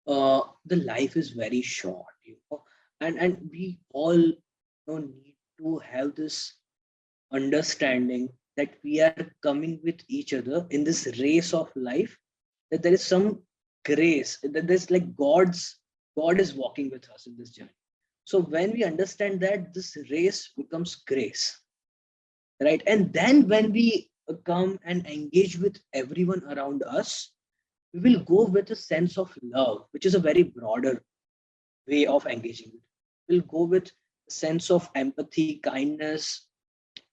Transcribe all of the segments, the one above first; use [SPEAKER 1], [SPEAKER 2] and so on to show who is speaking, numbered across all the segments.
[SPEAKER 1] the life is very short, and we all need to have this understanding that we are coming with each other in this race of life, that there is some grace, that there's like God is walking with us in this journey. So when we understand that, this race becomes grace, right? And then when we come and engage with everyone around us, we will go with a sense of love, which is a very broader way of engaging. We'll go with a sense of empathy, kindness,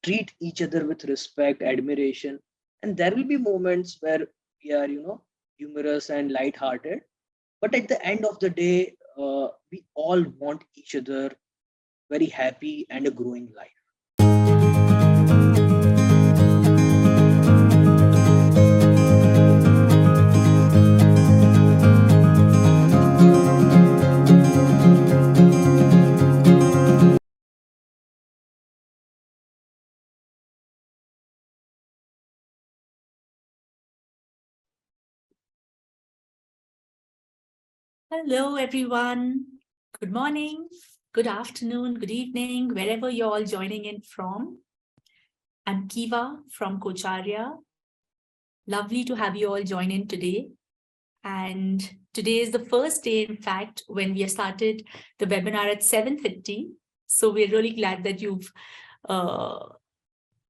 [SPEAKER 1] treat each other with respect, admiration. And there will be moments where we are, humorous and light-hearted. But at the end of the day, we all want each other very happy and a growing life.
[SPEAKER 2] Hello, everyone. Good morning, good afternoon, good evening, wherever you're all joining in from. I'm Kiva from Kocharya. Lovely to have you all join in today. And today is the first day, in fact, when we have started the webinar at 7:50. So we're really glad that you've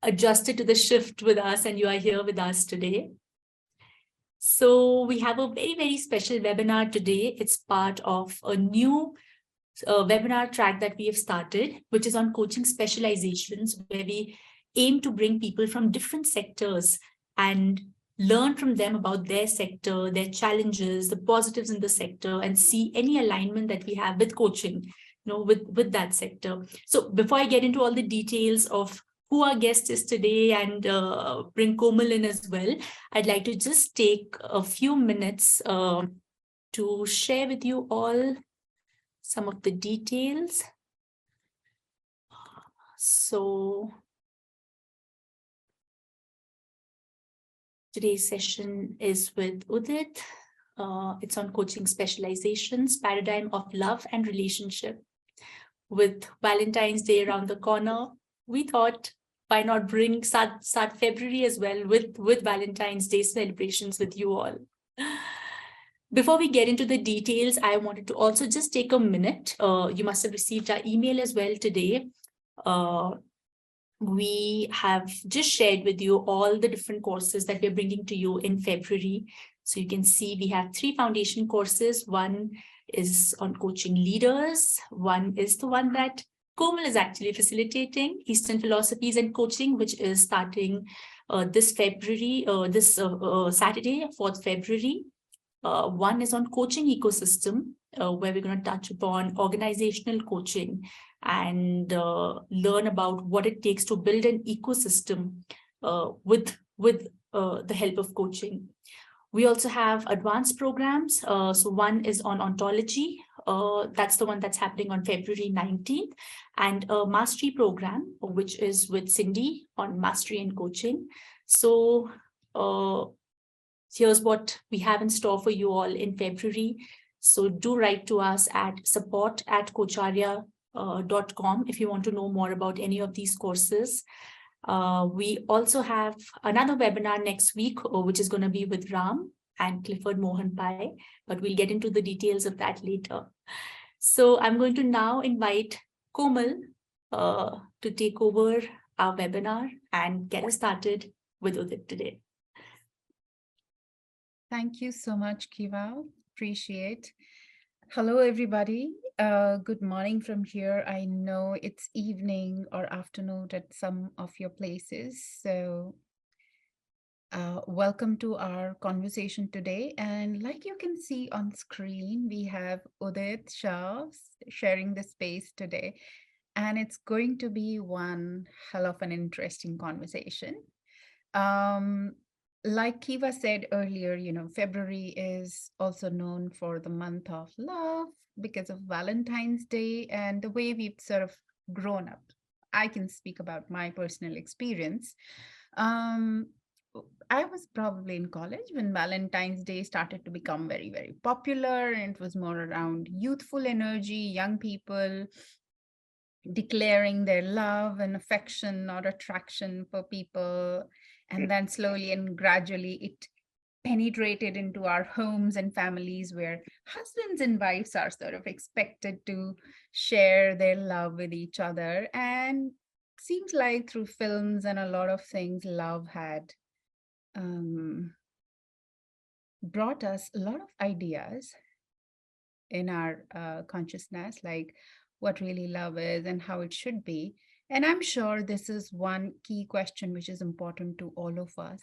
[SPEAKER 2] adjusted to the shift with us and you are here with us today. So we have a very, very special webinar today. It's part of a new webinar track that we have started, which is on coaching specializations, where we aim to bring people from different sectors and learn from them about their sector, their challenges, the positives in the sector, and see any alignment that we have with coaching, with that sector. So before I get into all the details of who our guest is today and bring Komal in as well, I'd like to just take a few minutes to share with you all some of the details. So today's session is with Udit. It's on coaching specializations, paradigm of love and relationship. With Valentine's Day around the corner, we thought, why not start February as well with Valentine's Day celebrations with you all. Before we get into the details, I wanted to also just take a minute. You must have received our email as well today. We have just shared with you all the different courses that we're bringing to you in February. So you can see we have 3 foundation courses. One is on coaching leaders. One is the one that Komal is actually facilitating, Eastern Philosophies and Coaching, which is starting this February, Saturday, 4th February. One is on coaching ecosystem, where we're going to touch upon organizational coaching and learn about what it takes to build an ecosystem with the help of coaching. We also have advanced programs. So one is on ontology. That's the one that's happening on February 19th. And a mastery program, which is with Cindy on mastery and coaching. So here's what we have in store for you all in February. So do write to us at support@kocharya.com if you want to know more about any of these courses. We also have another webinar next week, which is going to be with Ram and Clifford Mohan Pai, but we'll get into the details of that later. So I'm going to now invite Komal to take over our webinar and get us started with Udit today.
[SPEAKER 3] Thank you so much, Kiva. Appreciate. Hello, everybody. Good morning from here. I know it's evening or afternoon at some of your places. So welcome to our conversation today. And like you can see on screen, we have Udit Shah sharing the space today. And it's going to be one hell of an interesting conversation. Like Kiva said earlier, February is also known for the month of love because of Valentine's Day and the way we've sort of grown up. I can speak about my personal experience. I was probably in college when Valentine's Day started to become very, very popular. And it was more around youthful energy, young people declaring their love and affection or attraction for people. And then slowly and gradually it penetrated into our homes and families, where husbands and wives are sort of expected to share their love with each other. And seems like through films and a lot of things, love had um, brought us a lot of ideas in our consciousness, like what really love is and how it should be. And I'm sure this is one key question which is important to all of us,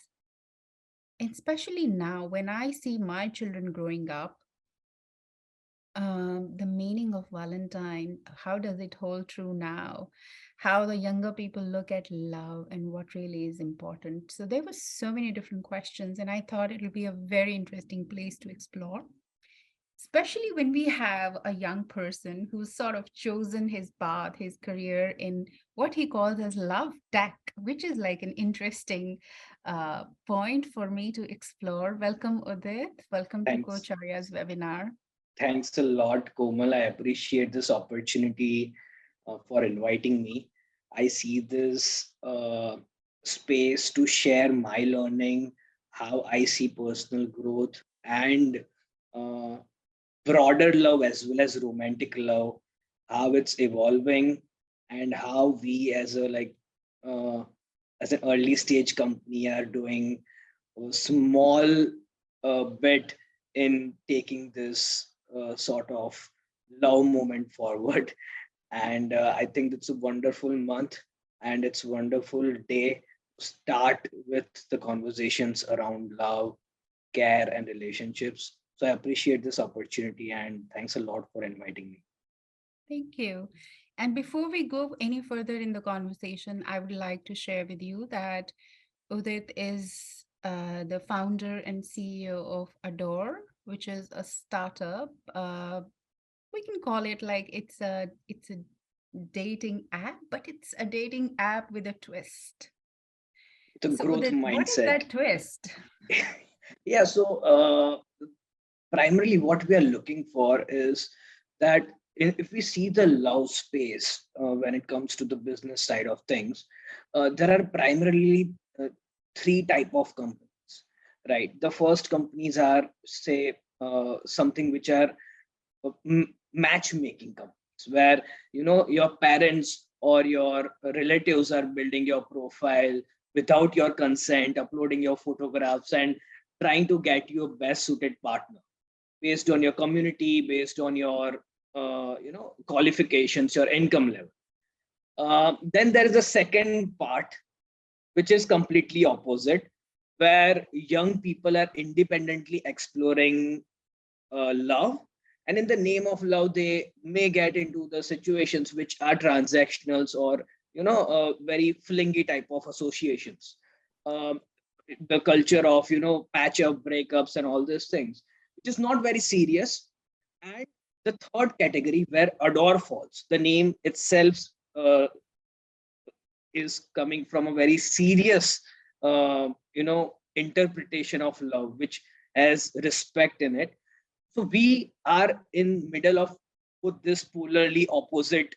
[SPEAKER 3] especially now when I see my children growing up. The meaning of Valentine, how does it hold true now? How the younger people look at love and what really is important. So there were so many different questions, and I thought it'll be a very interesting place to explore, especially when we have a young person who's sort of chosen his path, his career in what he calls as love tech, which is like an interesting point for me to explore. Welcome, Udit. Welcome to
[SPEAKER 1] Thanks.
[SPEAKER 3] Coach Arya's webinar.
[SPEAKER 1] Thanks a lot, Komal. I appreciate this opportunity for inviting me. I see this space to share my learning, how I see personal growth, and uh, broader love as well as romantic love, how it's evolving, and how we as a uh, as an early stage company are doing a small bit in taking this sort of love moment forward. And I think it's a wonderful month and it's a wonderful day to start with the conversations around love, care, and relationships. So I appreciate this opportunity and thanks a lot for inviting me.
[SPEAKER 3] Thank you. And before we go any further in the conversation, I would like to share with you that Udit is the founder and CEO of Adore, which is a startup. We can call it like it's a dating app, but it's a dating app with a twist.
[SPEAKER 1] The
[SPEAKER 3] So
[SPEAKER 1] growth
[SPEAKER 3] Udit, what is
[SPEAKER 1] mindset.
[SPEAKER 3] that twist?
[SPEAKER 1] Yeah, so primarily what we are looking for is that if we see the love space when it comes to the business side of things, there are primarily three type of companies, right? The first companies are, say, something which are matchmaking companies, where your parents or your relatives are building your profile without your consent, uploading your photographs and trying to get you a best suited partner based on your community, based on your qualifications, your income level. Then there is a second part which is completely opposite, where young people are independently exploring love, and in the name of love they may get into the situations which are transactionals or very flingy type of associations. um, the culture of patch up breakups and all these things, which is not very serious. And the third category where Adore falls, the name itself uh, is coming from a very serious interpretation of love, which has respect in it. So we are in middle of both this polarly opposite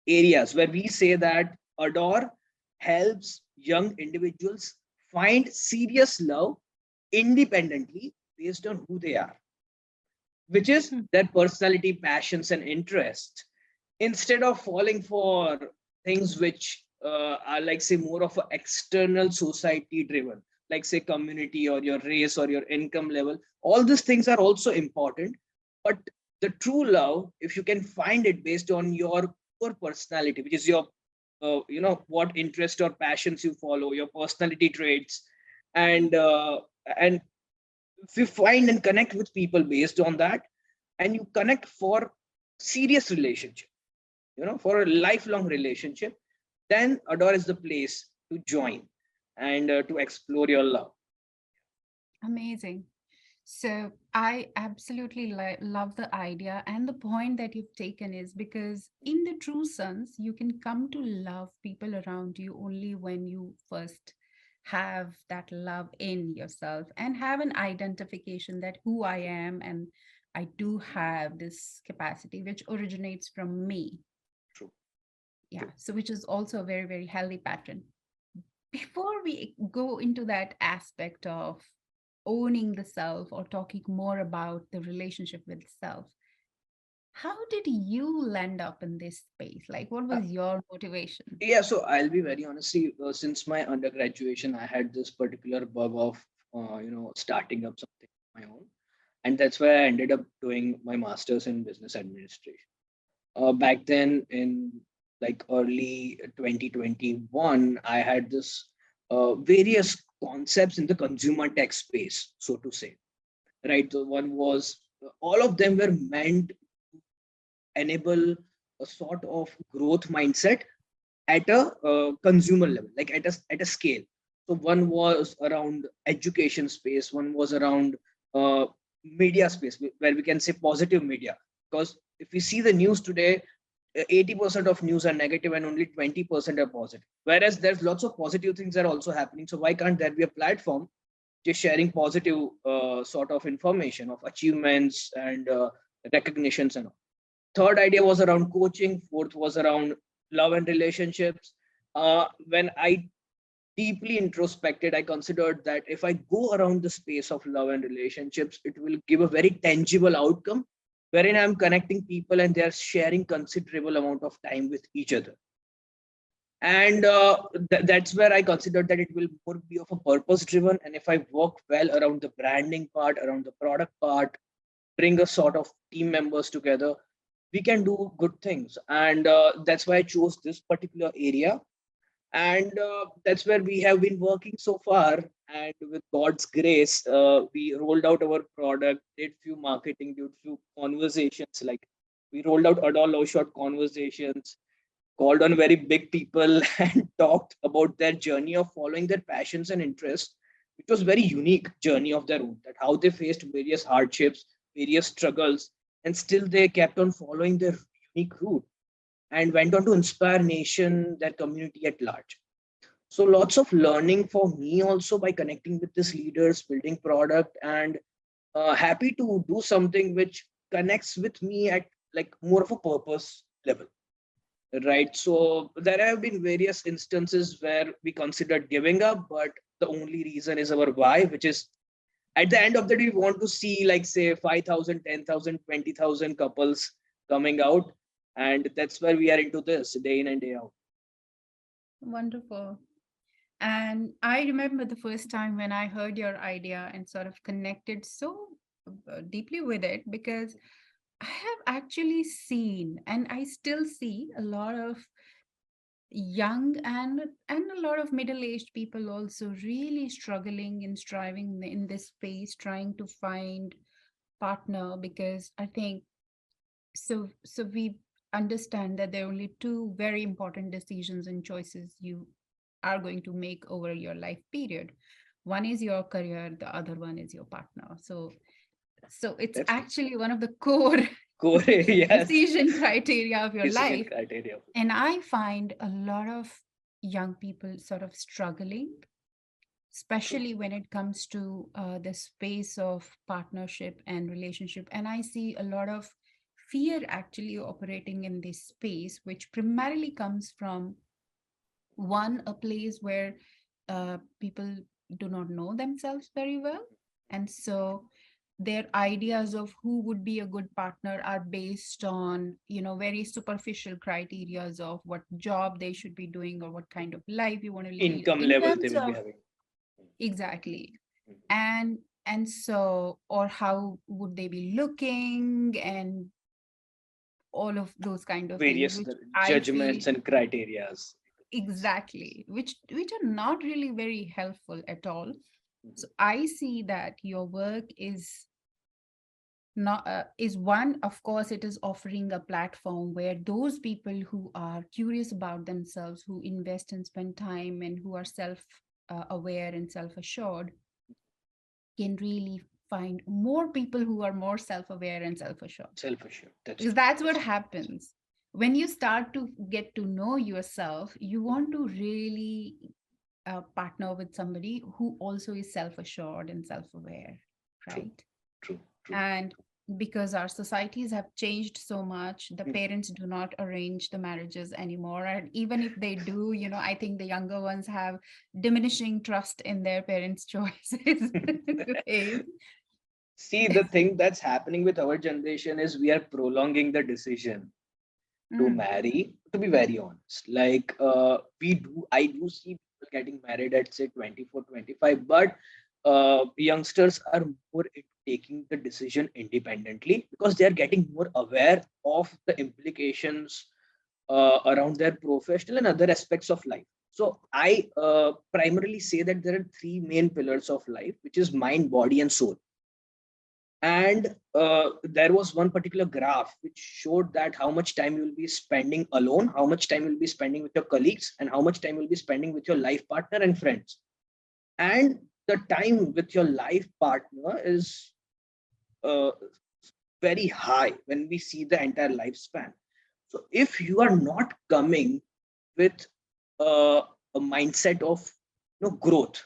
[SPEAKER 1] areas, where we say that Adore helps young individuals find serious love independently based on who they are, which is
[SPEAKER 3] Hmm.
[SPEAKER 1] their personality, passions, and interests, instead of falling for things which are, like, say, more of an external society driven, like, say, community or your race or your income level. All these things are also important, but the true love, if you can find it based on your core personality, which is your what interest or passions you follow, your personality traits, and if you find and connect with people based on that, and you connect for serious relationship, for a lifelong relationship, then Adore is the place to join and to explore your love.
[SPEAKER 3] Amazing. So I absolutely love the idea, and the point that you've taken is because in the true sense, you can come to love people around you only when you first have that love in yourself and have an identification that who I am and I do have this capacity which originates from me.
[SPEAKER 1] True,
[SPEAKER 3] Yeah.
[SPEAKER 1] true.
[SPEAKER 3] So which is also a very, very healthy pattern. Before we go into that aspect of owning the self or talking more about the relationship with self, how did you land up in this space? Like, what
[SPEAKER 1] Uh,
[SPEAKER 3] was your motivation?
[SPEAKER 1] yeah, so I'll be very honest. See, since my undergraduation, I had this particular bug of, starting up something of my own, and that's why I ended up doing my master's in business administration. Back then, in like early 2021, I had this various concepts in the consumer tech space, so to say. Right, the one was all of them were meant to enable a sort of growth mindset at a consumer level, like at a scale. So one was around education space, one was around uh, media space, where we can say positive media. Because if we see the news today, 80% of news are negative and only 20% are positive. Whereas there's lots of positive things that are also happening. So why can't there be a platform just sharing positive sort of information of achievements and recognitions and all. Third idea was around coaching. Fourth was around love and relationships. When I deeply introspected, I considered that if I go around the space of love and relationships, it will give a very tangible outcome wherein I'm connecting people and they are sharing considerable amount of time with each other. And that's where I considered that it will more be of a purpose driven. And if I work well around the branding part, around the product part, bring a sort of team members together, we can do good things. And that's why I chose this particular area. And that's where we have been working so far. And with God's grace, we rolled out our product, did few marketing, did few conversations. Like we rolled out adult love short conversations, called on very big people and talked about their journey of following their passions and interests, which was very unique journey of their own, that how they faced various hardships, various struggles, and still they kept on following their unique route and went on to inspire nation, their community at large. So lots of learning for me also by connecting with these leaders, building product, and happy to do something which connects with me at like more of a purpose level. Right. So there have been various instances where we considered giving up, but the only reason is our why, which is at the end of the day, we want to see, like, say, 5,000, 10,000, 20,000 couples coming out. And that's where we are into this day in and day out.
[SPEAKER 3] Wonderful. And I remember the first time when I heard your idea and sort of connected so deeply with it because I have actually seen and I still see a lot of young and a lot of middle-aged people also really struggling and striving in this space trying to find partner because I think so we understand that there are only two very important decisions and choices you are going to make over your life period. One is your career, the other one is your partner. So it's
[SPEAKER 1] That's true.
[SPEAKER 3] actually one of the core
[SPEAKER 1] Core, yes.
[SPEAKER 3] decision criteria of your
[SPEAKER 1] Decision
[SPEAKER 3] life.
[SPEAKER 1] criteria.
[SPEAKER 3] And I find a lot of young people sort of struggling,
[SPEAKER 1] True.
[SPEAKER 3] especially when it comes to the space of partnership and relationship. And I see a lot of fear actually operating in this space, which primarily comes from one, a place where people do not know themselves very well. And so their ideas of who would be a good partner are based on, very superficial criterias of what job they should be doing or what kind of life you want to lead
[SPEAKER 1] Income
[SPEAKER 3] in
[SPEAKER 1] levels they
[SPEAKER 3] terms
[SPEAKER 1] will be
[SPEAKER 3] of
[SPEAKER 1] having.
[SPEAKER 3] exactly.
[SPEAKER 1] Mhm.
[SPEAKER 3] And so, or how would they be looking and all of those kind of things,
[SPEAKER 1] Various
[SPEAKER 3] which I feel
[SPEAKER 1] judgments and criterias.
[SPEAKER 3] exactly, which are not really very helpful at all.
[SPEAKER 1] Mhm.
[SPEAKER 3] So I see that your work is not is one, of course it is offering a platform where those people who are curious about themselves, who invest and spend time and who are self aware and self assured can really find more people who are more self-aware and self-assured.
[SPEAKER 1] Self-assured. That's
[SPEAKER 3] Because
[SPEAKER 1] true.
[SPEAKER 3] that's what happens. When you start to get to know yourself, you want to really partner with somebody who also is self-assured and self-aware,
[SPEAKER 1] True.
[SPEAKER 3] right?
[SPEAKER 1] True. True.
[SPEAKER 3] And because our societies have changed so much, the
[SPEAKER 1] Mm.
[SPEAKER 3] parents do not arrange the marriages anymore. And even if they do, I think the younger ones have diminishing trust in their parents' choices. Ways.
[SPEAKER 1] See, the thing that's happening with our generation is we are prolonging the decision to
[SPEAKER 3] Mm,
[SPEAKER 1] marry, to be very honest. Like, I do see people getting married at say 24, 25, but youngsters are more into taking the decision independently because they are getting more aware of the implications around their professional and other aspects of life. So I primarily say that there are three main pillars of life, which is mind, body, and soul. And there was one particular graph which showed that how much time you will be spending alone, how much time you will be spending with your colleagues, and how much time you will be spending with your life partner and friends. And the time with your life partner is uh, very high when we see the entire lifespan. So if you are not coming with a mindset of growth,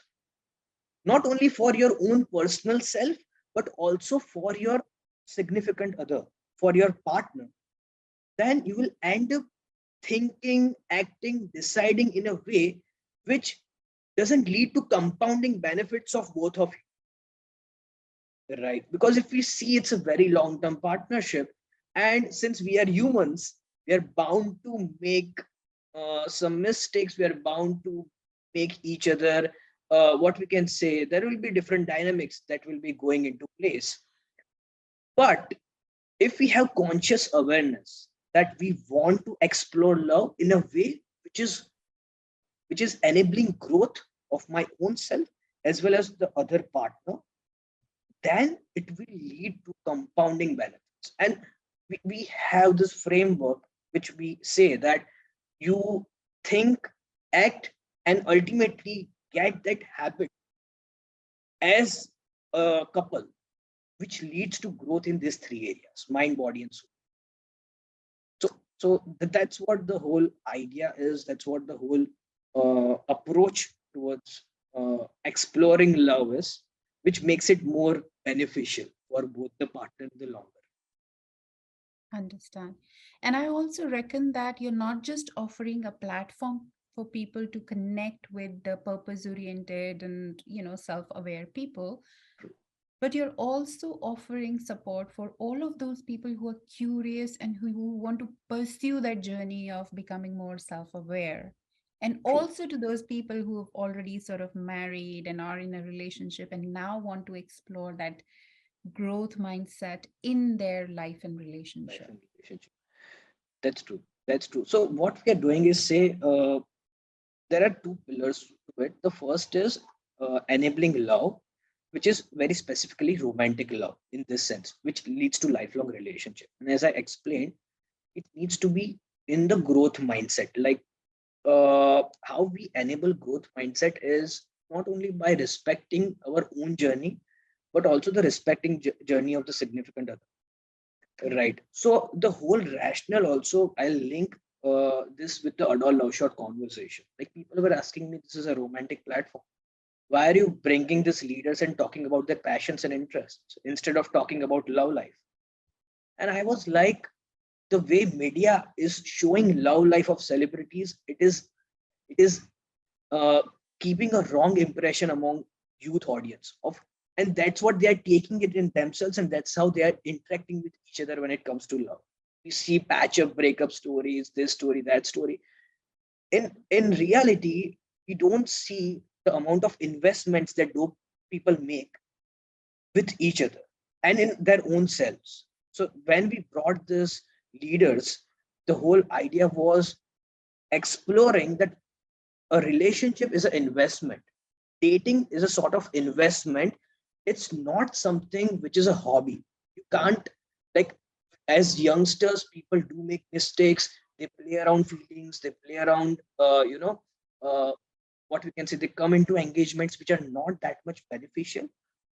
[SPEAKER 1] not only for your own personal self, but also for your significant other, for your partner, then you will end up thinking, acting, deciding in a way which doesn't lead to compounding benefits of both of you, right? Because if we see it's a very long term partnership, and since we are humans, we are bound to make some mistakes, we are bound to make each other, what we can say, there will be different dynamics that will be going into place. But if we have conscious awareness that we want to explore love in a way which is enabling growth of my own self as well as the other partner, then it will lead to compounding benefits. And we have this framework which we say that you think, act, and ultimately get that habit as a couple, which leads to growth in these three areas: mind, body, and soul. That's what the whole idea is. That's what the whole approach towards exploring love is, which makes it more beneficial for both the partner in the longer.
[SPEAKER 3] understand. And I also reckon that you're not just offering a platform for people to connect with the purpose oriented and, self-aware people, but you're also offering support for all of those people who are curious and who want to pursue that journey of becoming more self-aware, and
[SPEAKER 1] True.
[SPEAKER 3] also to those people who have already sort of married and are in a relationship and now want to explore that growth mindset in their life and
[SPEAKER 1] Life
[SPEAKER 3] relationship.
[SPEAKER 1] and relationship. That's true. That's true. So what we are doing is say there are two pillars to it. The first is enabling love, which is very specifically romantic love in this sense, which leads to lifelong relationship. And as I explained, it needs to be in the growth mindset. Like how we enable growth mindset is not only by respecting our own journey, but also the respecting journey of the significant other. Right. So the whole rationale also, I'll link this with the adult love shot conversation. Like people were asking me, this is a romantic platform. Why are you bringing these leaders and talking about their passions and interests instead of talking about love life? And I was like, the way media is showing love life of celebrities, it is uh, keeping a wrong impression among youth audience of, and that's what they are taking it in themselves, and that's how they are interacting with each other when it comes to love. We see patch up breakup stories, this story, that story. In reality, we don't see the amount of investments that those people make with each other and in their own selves. So when we brought this leaders, the whole idea was exploring that a relationship is an investment. Dating is a sort of investment. It's not something which is a hobby. You can't, like, as youngsters, people do make mistakes. They play around feelings. They play around, uh, what we can say. They come into engagements which are not that much beneficial.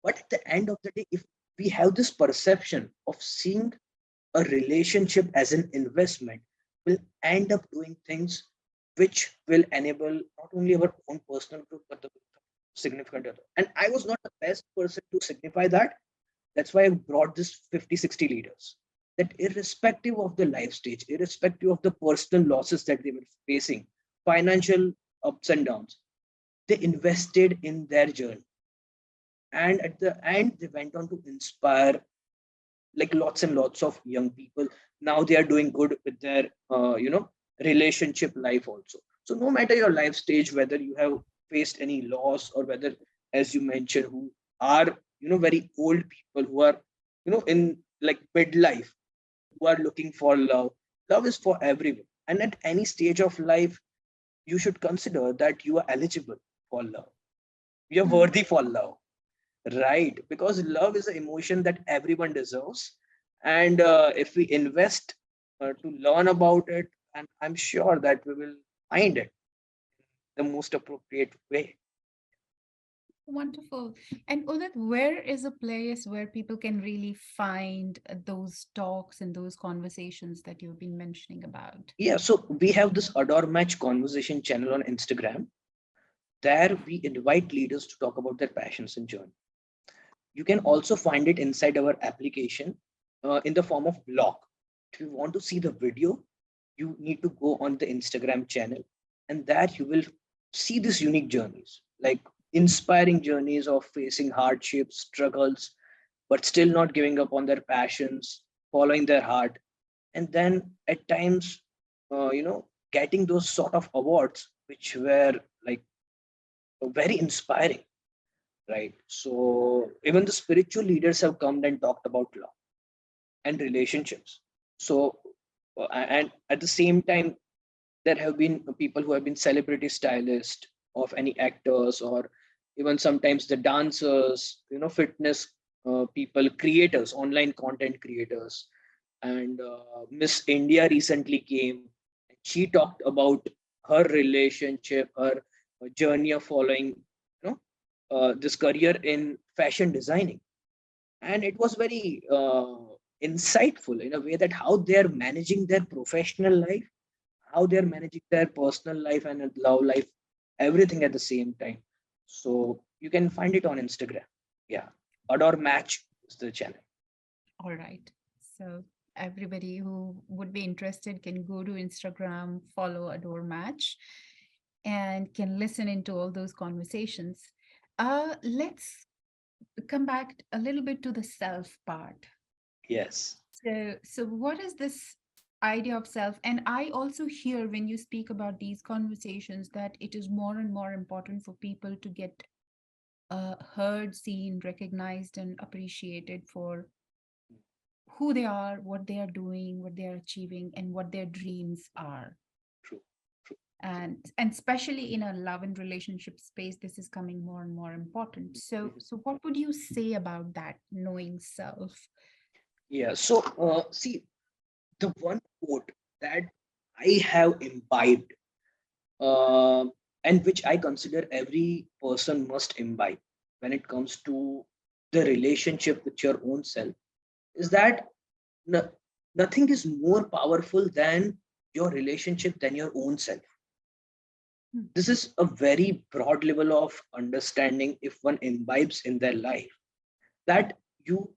[SPEAKER 1] But at the end of the day, if we have this perception of seeing a relationship as an investment, will end up doing things which will enable not only our own personal growth but the significant other. And I was not the best person to signify that. That's why I brought this 50, 60 leaders. That irrespective of the life stage, irrespective of the personal losses that they were facing, financial ups and downs, they invested in their journey. And at the end, they went on to inspire like lots and lots of young people. Now they are doing good with their relationship life also. So no matter your life stage, whether you have faced any loss, or whether, as you mentioned, who are very old people who are in like midlife, who are looking for love. Love is for everyone, and at any stage of life you should consider that you are eligible for love, you're
[SPEAKER 3] Hmm.
[SPEAKER 1] worthy for love. Right, because love is an emotion that everyone deserves. And if we invest to learn about it, and I'm sure that we will find it the most appropriate way.
[SPEAKER 3] Wonderful. And Udit, where is a place where people can really find those talks and those conversations that you've been mentioning about?
[SPEAKER 1] Yeah, so we have this Adore Match conversation channel on Instagram. There we invite leaders to talk about their passions and journey. You can also find it inside our application in the form of blog. If you want to see the video, you need to go on the Instagram channel, and there you will see these unique journeys, like inspiring journeys of facing hardships, struggles, but still not giving up on their passions, following their heart, and then at times, getting those sort of awards, which were like very inspiring, right? So even the spiritual leaders have come and talked about love and relationships. So and at the same time, there have been people who have been celebrity stylists of any actors, or even sometimes the dancers, fitness people, creators, online content creators. And Miss India recently came, and she talked about her relationship, her journey of following this career in fashion designing. And it was very insightful in a way that how they're managing their professional life, how they're managing their personal life and love life, everything at the same time. So you can find it on Instagram. Yeah, Adore Match is the channel.
[SPEAKER 3] All right. So everybody who would be interested can go to Instagram, follow Adore Match, and can listen into all those conversations. Let's come back a little bit to the self part.
[SPEAKER 1] Yes.
[SPEAKER 3] So what is this idea of self? And I also hear when you speak about these conversations that it is more and more important for people to get heard, seen, recognized, and appreciated for who they are, what they are doing, what they are achieving, and what their dreams are.
[SPEAKER 1] True. True.
[SPEAKER 3] And especially in a love and relationship space, this is coming more and more important. So
[SPEAKER 1] Mhm.
[SPEAKER 3] so what would you say about that knowing self?
[SPEAKER 1] Yeah. So see, the one quote that I have imbibed, uh, and which I consider every person must imbibe when it comes to the relationship with your own self, is that no, nothing is more powerful than your relationship than your own self.
[SPEAKER 3] Hmm.
[SPEAKER 1] This is a very broad level of understanding if one imbibes in their life, that you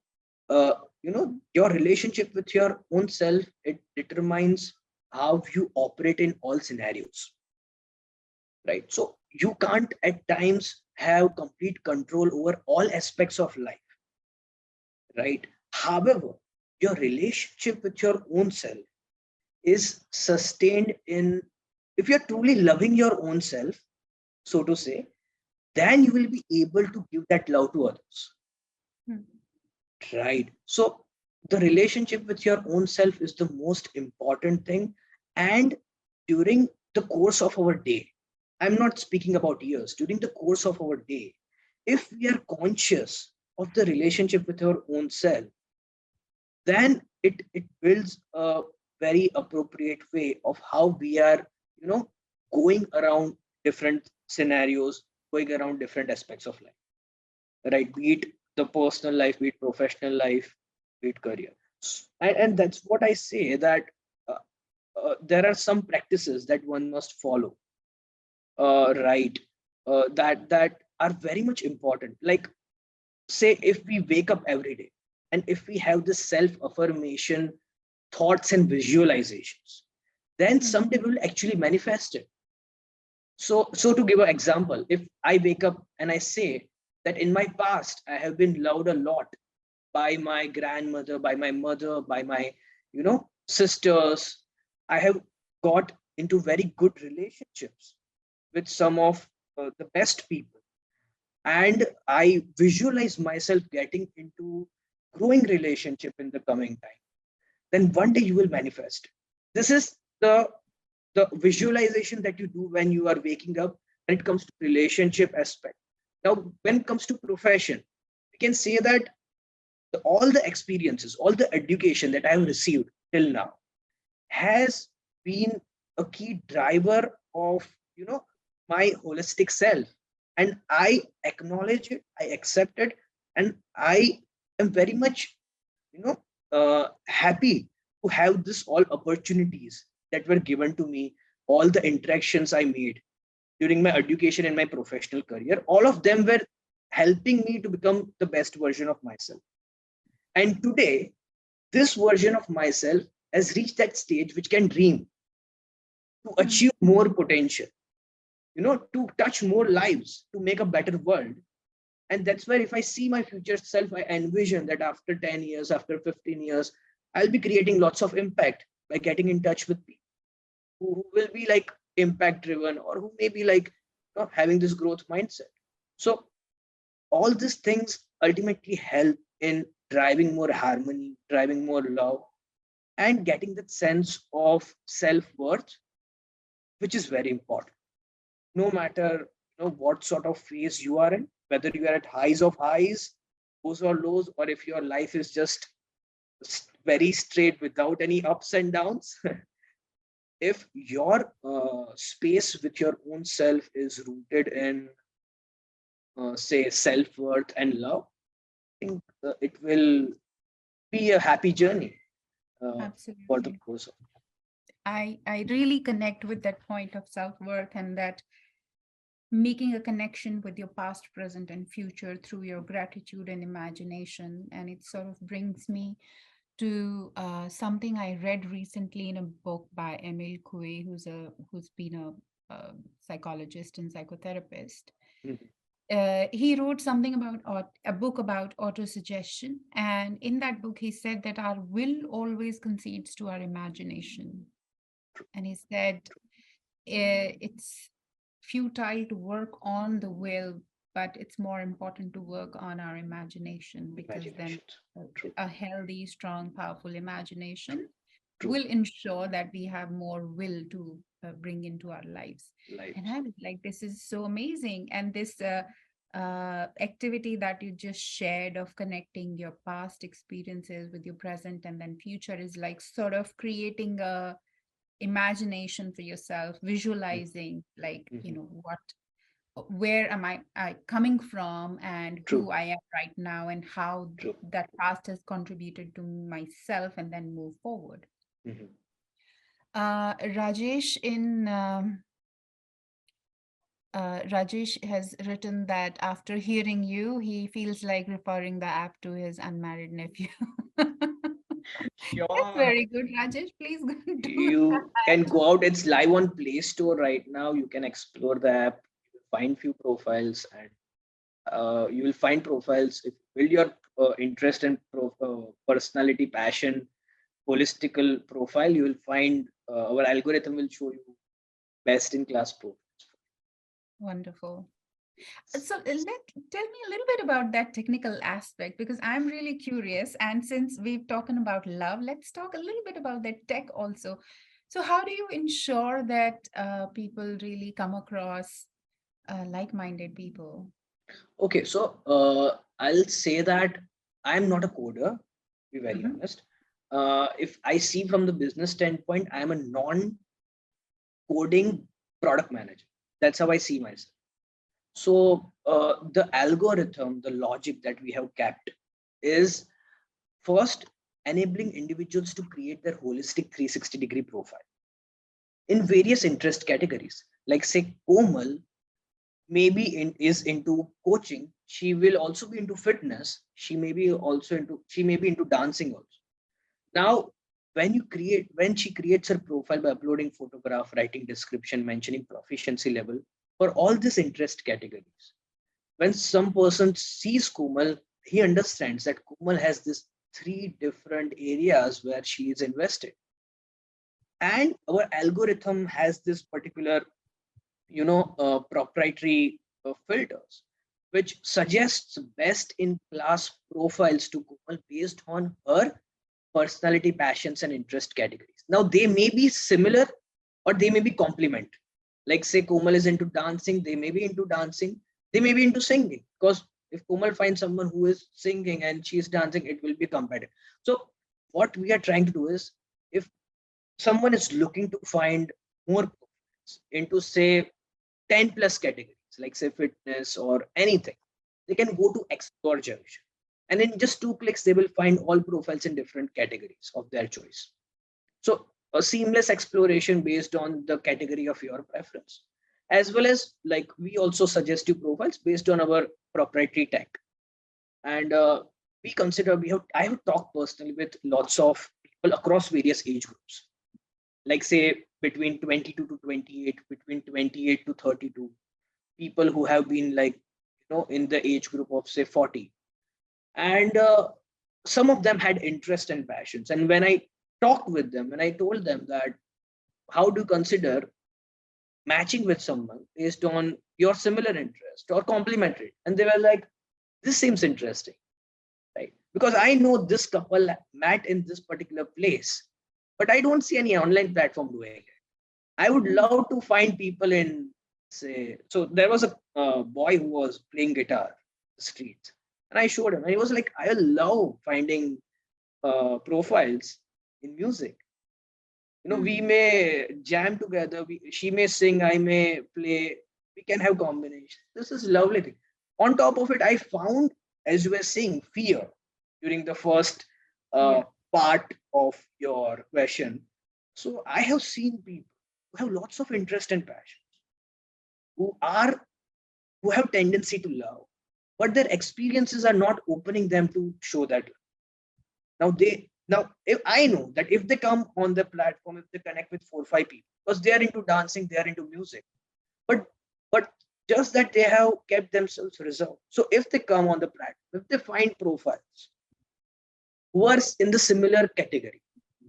[SPEAKER 1] your relationship with your own self, it determines how you operate in all scenarios, right? So you can't at times have complete control over all aspects of life, right? However, your relationship with your own self is sustained in, if you're truly loving your own self, so to say, then you will be able to give that love to others,
[SPEAKER 3] Hmm.
[SPEAKER 1] right? So the relationship with your own self is the most important thing. And during the course of our day, I'm not speaking about years, during the course of our day, if we are conscious of the relationship with our own self, then it builds a very appropriate way of how we are you know going around different scenarios, going around different aspects of life, right? Be it the personal life, be it professional life, be it career. And that's what I say, that uh, there are some practices that one must follow, right? That are very much important. Like, say, if we wake up every day and if we have this self affirmation thoughts and visualizations, then
[SPEAKER 3] Mhm.
[SPEAKER 1] someday we will actually manifest it. So to give an example, if I wake up and I say that in my past I have been loved a lot by my grandmother, by my mother, by my, sisters, I have got into very good relationships with some of the best people, and I visualize myself getting into growing relationship in the coming time, then one day you will manifest. This is the visualization that you do when you are waking up when it comes to relationship aspect. Now, when it comes to profession, we can say that all the experiences, all the education that I have received till now has been a key driver of, my holistic self. And I acknowledge it, I accept it, and I am very much, happy to have this all opportunities that were given to me, all the interactions I made during my education and my professional career, all of them were helping me to become the best version of myself. And today, this version of myself has reached that stage which can dream to
[SPEAKER 3] Mhm.
[SPEAKER 1] achieve more potential, to touch more lives, to make a better world. And that's where, if I see my future self, I envision that after 10 years, after 15 years, I'll be creating lots of impact by getting in touch with people who will be like impact driven, or who may be like, having this growth mindset. So all these things ultimately help in driving more harmony, driving more love, and getting that sense of self-worth, which is very important. No matter, what sort of phase you are in, whether you are at highs of highs, lows or lows, or if your life is just very straight without any ups and downs. If your space with your own self is rooted in, say, self-worth and love, I think it will be a happy journey for the
[SPEAKER 3] Absolutely.
[SPEAKER 1] course of.
[SPEAKER 3] I really connect with that point of self-worth and that making a connection with your past, present, and future through your gratitude and imagination. And it sort of brings me to something I read recently in a book by Emil Coué, who's been a psychologist and psychotherapist.
[SPEAKER 1] Mhm.
[SPEAKER 3] He wrote something about a book about autosuggestion, and in that book, he said that our will always concedes to our imagination. And he said it's futile to work on the will, but it's more important to work on our imagination because then
[SPEAKER 1] Imaginations. True,
[SPEAKER 3] a healthy, strong, powerful
[SPEAKER 1] true,
[SPEAKER 3] imagination
[SPEAKER 1] true.
[SPEAKER 3] will ensure that we have more will to bring into our lives. And
[SPEAKER 1] Lives.
[SPEAKER 3] I was like, this is so amazing. And this activity that you just shared of connecting your past experiences with your present and then future is like sort of creating a imagination for yourself, visualizing like,
[SPEAKER 1] Mm-hmm.
[SPEAKER 3] what where am I coming from and
[SPEAKER 1] True,
[SPEAKER 3] who I am right now and how
[SPEAKER 1] true.
[SPEAKER 3] that past has contributed to myself and then move forward.
[SPEAKER 1] Mm-hmm.
[SPEAKER 3] Rajesh Rajesh has written that after hearing you, he feels like referring the app to his unmarried nephew. That's
[SPEAKER 1] Sure.
[SPEAKER 3] very good, Rajesh. Please do
[SPEAKER 1] You can
[SPEAKER 3] that.
[SPEAKER 1] go out. It's live on Play Store right now. You can explore the app, find few profiles, and you will find profiles. If you build your interest and personality, passion, holistical profile, you will find our algorithm will show you best in class profiles.
[SPEAKER 3] Wonderful. So tell me a little bit about that technical aspect because I'm really curious. And since we've talking about love, let's talk a little bit about that tech also. So how do you ensure that people really come across like-minded people?
[SPEAKER 1] Okay, so I'll say that I'm not a coder, to be very
[SPEAKER 3] Mhm.
[SPEAKER 1] honest. If I see from the business standpoint, I'm a non-coding product manager. That's how I see myself. So the algorithm, the logic that we have kept is first enabling individuals to create their holistic 360-degree profile in various interest categories. Like say Komal is into coaching, she will also be into fitness, she may be into dancing also. Now, when she creates her profile by uploading photograph, writing description, mentioning proficiency level for all these interest categories, when some person sees Komal, he understands that Komal has this three different areas where she is invested. And our algorithm has this particular, proprietary filters, which suggests best in class profiles to Komal based on her personality, passions, and interest categories. Now, they may be similar or they may be complement. Like, say, Komal is into dancing, they may be into dancing, they may be into singing. Because if Komal finds someone who is singing and she is dancing, it will be competitive. So, what we are trying to do is if someone is looking to find more into, say, 10 plus categories, like, say, fitness or anything, they can go to Explore Junction. And in just 2 clicks, they will find all profiles in different categories of their choice. So a seamless exploration based on the category of your preference, as well as like we also suggest you profiles based on our proprietary tech. And I have talked personally with lots of people across various age groups, like say between 22 to 28, between 28 to 32, people who have been like, in the age group of say 40. And some of them had interest and passions. And when I talked with them and I told them that, how do you consider matching with someone based on your similar interest or complementary? And they were like, this seems interesting, right? Because I know this couple met in this particular place, but I don't see any online platform doing it. I would love to find people in, say, so there was a boy who was playing guitar in the streets, and I showed him, and he was like, I love finding profiles in music. We may jam together. She may sing, I may play. We can have combination. This is lovely thing. On top of it, I found, as you were saying, fear during the first uh,
[SPEAKER 3] Yeah.
[SPEAKER 1] part of your question. So I have seen people who have lots of interest and passion, who are who have tendency to love, but their experiences are not opening them to show that. Now if I know that if they come on the platform, if they connect with 4 or 5 people, because they are into dancing, they are into music, but but just that they have kept themselves reserved. So if they come on the platform, if they find profiles who are in the similar category,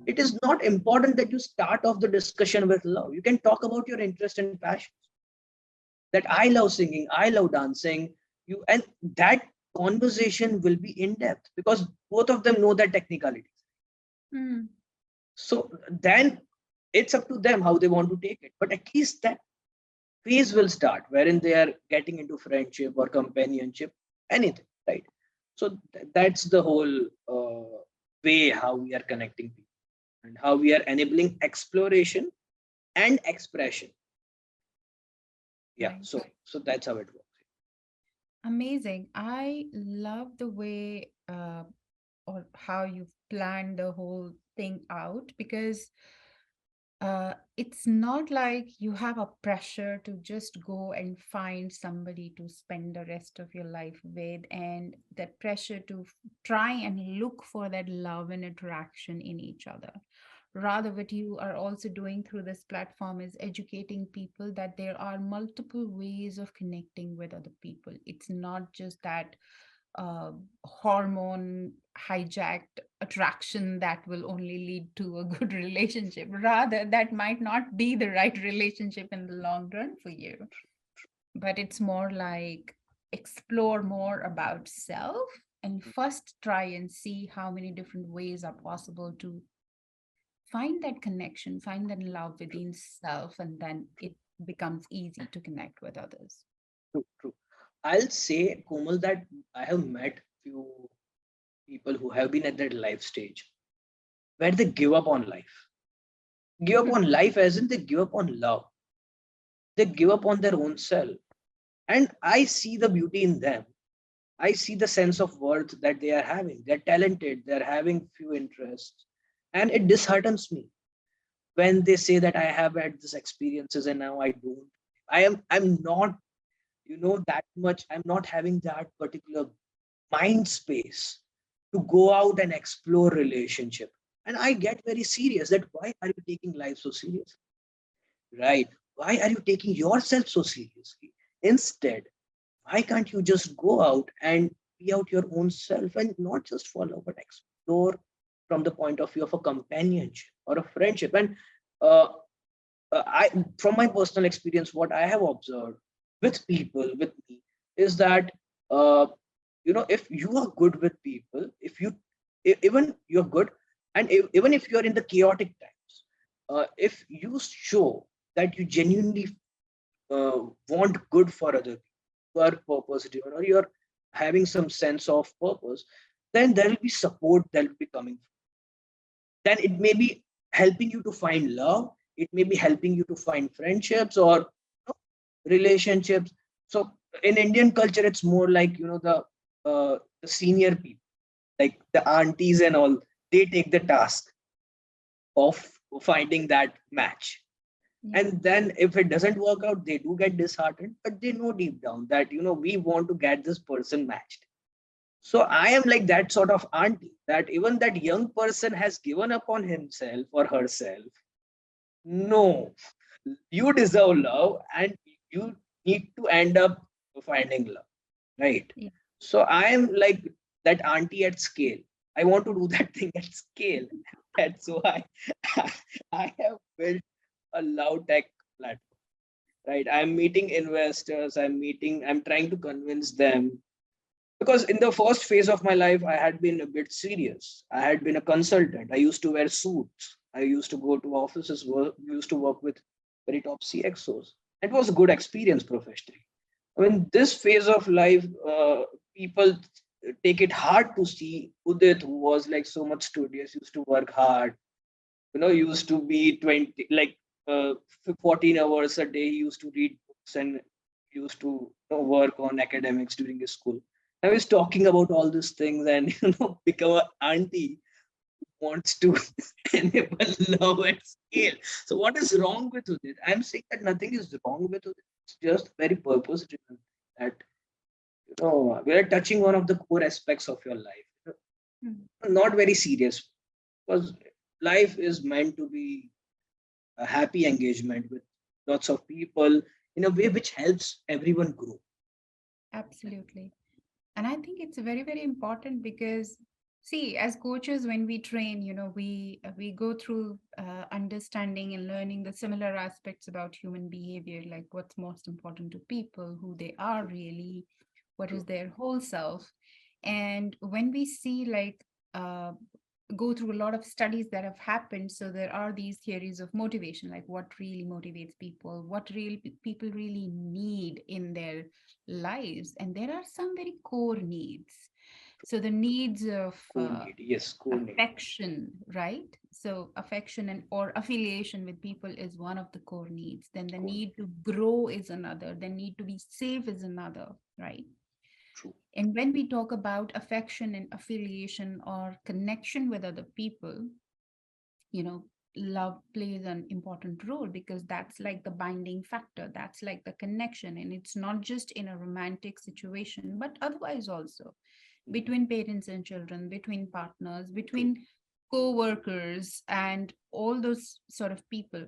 [SPEAKER 1] it is not important that you start off the discussion with love. You can talk about your interest and passions. That I love singing, I love dancing. And that conversation will be in depth because both of them know that technicalities.
[SPEAKER 3] Mm.
[SPEAKER 1] So then it's up to them how they want to take it. But at least that phase will start wherein they are getting into friendship or companionship, anything, right? So that's the whole way how we are connecting people and how we are enabling exploration and expression. Yeah.
[SPEAKER 3] Right.
[SPEAKER 1] So that's how it works.
[SPEAKER 3] Amazing. I love the way or how you've planned the whole thing out because it's not like you have a pressure to just go and find somebody to spend the rest of your life with, and that pressure to try and look for that love and attraction in each other. Rather, what you are also doing through this platform is educating people that there are multiple ways of connecting with other people. It's not just that hormone hijacked attraction that will only lead to a good relationship. Rather, that might not be the right relationship in the long run for you. But it's more like explore more about self and first try and see how many different ways are possible to find that connection, find that love within self, and then it becomes easy to connect with others.
[SPEAKER 1] True, true. I'll say, Komal, that I have met few people who have been at that life stage where they give up on life. Give up on life as in they give up on love. They give up on their own self. And I see the beauty in them. I see the sense of worth that they are having. They're talented, they're having few interests. And it disheartens me when they say that I have had these experiences and now I don't. I'm not, that much. I'm not having that particular mind space to go out and explore relationship. And I get very serious that why are you taking life so seriously? Right? Why are you taking yourself so seriously? Instead, why can't you just go out and be out your own self and not just follow, but explore from the point of view of a companionship or a friendship? And uh, I, from my personal experience, what I have observed with people with me is that uh, if you are good with people, if you even you're good, and even if you're in the chaotic times, if you show that you genuinely want good for other people, you are purpose driven, or you're having some sense of purpose, then there will be support that will be coming. Then it may be helping you to find love, it may be helping you to find friendships or relationships. So in Indian culture, it's more like the senior people, like the aunties and all, they take the task of finding that match.
[SPEAKER 3] Yeah.
[SPEAKER 1] And then if it doesn't work out, they do get disheartened, but they know deep down that we want to get this person matched. So I am like that sort of auntie, that even that young person has given up on himself or herself. No, you deserve love, and you need to end up finding love, right?
[SPEAKER 3] Yeah.
[SPEAKER 1] So I am like that auntie at scale. I want to do that thing at scale. That's why I have built a loud tech platform, right? I'm meeting investors, I'm trying to convince them, because in the first phase of my life I had been a bit serious. I had been a consultant. I used to wear suits, I used to go to offices, used to work with very top CXOs. It was a good experience professionally. I mean, this phase of life, people take it hard to see Udit, who was like so much studious, used to work hard, used to be 20, like 14 hours a day. He used to read books and used to work on academics during his school. I was talking about all these things and become an auntie who wants to enable love at scale. So what is wrong with it? I'm saying that nothing is wrong with it. It's just very purpose driven. That we are touching one of the core aspects of your life.
[SPEAKER 3] Mm.
[SPEAKER 1] Not very serious, because life is meant to be a happy engagement with lots of people in a way which helps everyone grow.
[SPEAKER 3] Absolutely. And I think it's very, very important because, see, as coaches, when we train, we go through understanding and learning the similar aspects about human behavior, like what's most important to people, who they are really, what is
[SPEAKER 1] True.
[SPEAKER 3] their whole self. And when we see like uh, go through a lot of studies that have happened, so there are these theories of motivation, like what really motivates people, what real people really need in their lives, and there are some very core needs. So the needs of
[SPEAKER 1] Core need, yes, core need.
[SPEAKER 3] affection, right? So affection and or affiliation with people is one of the core needs. Then the
[SPEAKER 1] Core
[SPEAKER 3] need
[SPEAKER 1] need.
[SPEAKER 3] to grow is another. The need to be safe is another, right?
[SPEAKER 1] True.
[SPEAKER 3] And when we talk about affection and affiliation or connection with other people, you know, love plays an important role because that's like the binding factor, that's like the connection. And it's not just in a romantic situation, but otherwise also
[SPEAKER 1] Mhm.
[SPEAKER 3] between parents and children, between partners,
[SPEAKER 1] True.
[SPEAKER 3] between co-workers, and all those sort of people.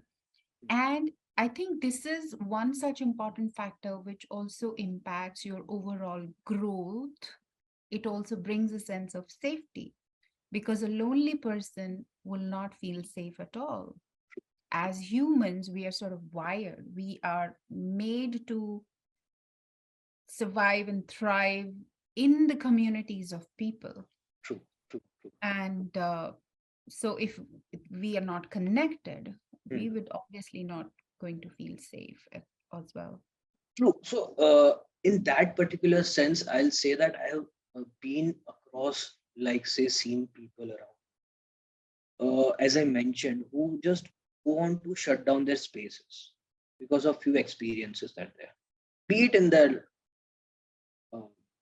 [SPEAKER 3] And I think this is one such important factor which also impacts your overall growth. It also brings a sense of safety because a lonely person will not feel safe at all. As humans, we are sort of wired. We are made to survive and thrive in the communities of people.
[SPEAKER 1] True. True. True.
[SPEAKER 3] And so if we are not connected, we
[SPEAKER 1] Mhm.
[SPEAKER 3] would obviously not going to feel safe as well.
[SPEAKER 1] True. So, in that particular sense, I'll say that I have been across, like, say, seen people around, as I mentioned, who just want to shut down their spaces because of few experiences that they have. Be it in their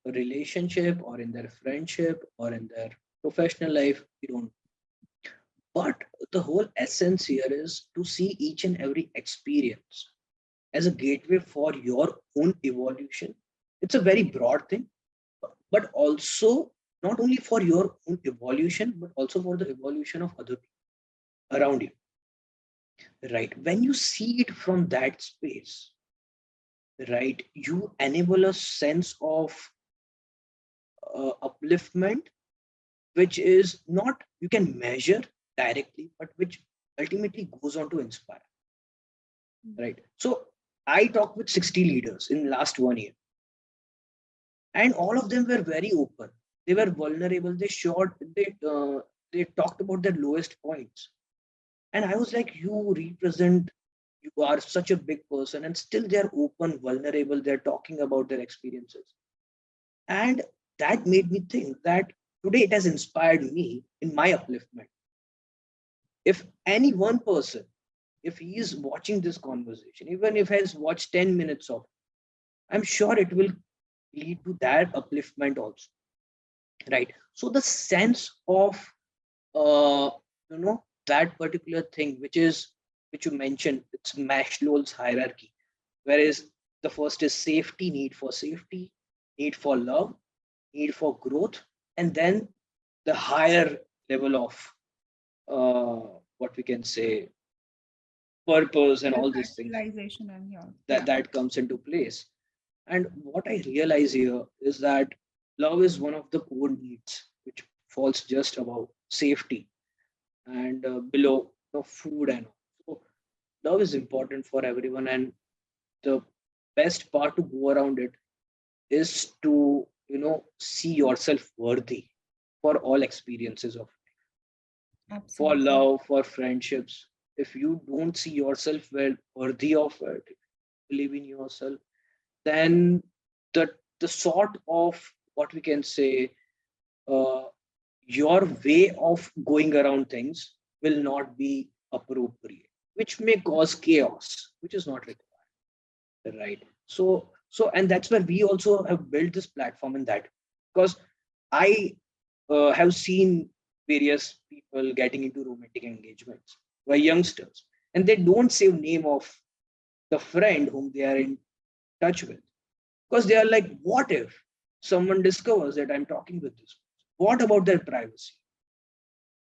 [SPEAKER 1] relationship or in their friendship or in their professional life, we don't. But the whole essence here is to see each and every experience as a gateway for your own evolution. It's a very broad thing, but also not only for your own evolution, but also for the evolution of other people around you. Right? When you see it from that space, right, you enable a sense of upliftment, which is not you can measure directly, but which ultimately goes on to inspire. Right? So I talked with 60 leaders in last 1 year, and all of them were very open. They were vulnerable. They talked about their lowest points, and I was like, you are such a big person, and still they're open, vulnerable. They're talking about their experiences, and that made me think that today it has inspired me in my upliftment. If any one person, if he is watching this conversation, even if he has watched 10 minutes of, I'm sure it will lead to that upliftment also, right? So the sense of that particular thing, which you mentioned, it's Maslow's hierarchy, whereas the first is safety, need for love, need for growth, and then the higher level of what we can say purpose and all these things
[SPEAKER 3] Self-actualization and your,
[SPEAKER 1] that
[SPEAKER 3] yeah.
[SPEAKER 1] that comes into place. And what I realize here is that love is one of the core needs which falls just above safety and below food and all. So love is important for everyone, and the best part to go around it is to see yourself worthy for all experiences of, for
[SPEAKER 3] Absolutely.
[SPEAKER 1] love, for friendships. If you don't see yourself well worthy of it, believe in yourself, then the the sort of what we can say uh, your way of going around things will not be appropriate, which may cause chaos, which is not required, right? So and that's where we also have built this platform in that, because I have seen various people getting into romantic engagements who are youngsters, and they don't save name of the friend whom they are in touch with, because they are like, what if someone discovers that I'm talking with this person? What about their privacy?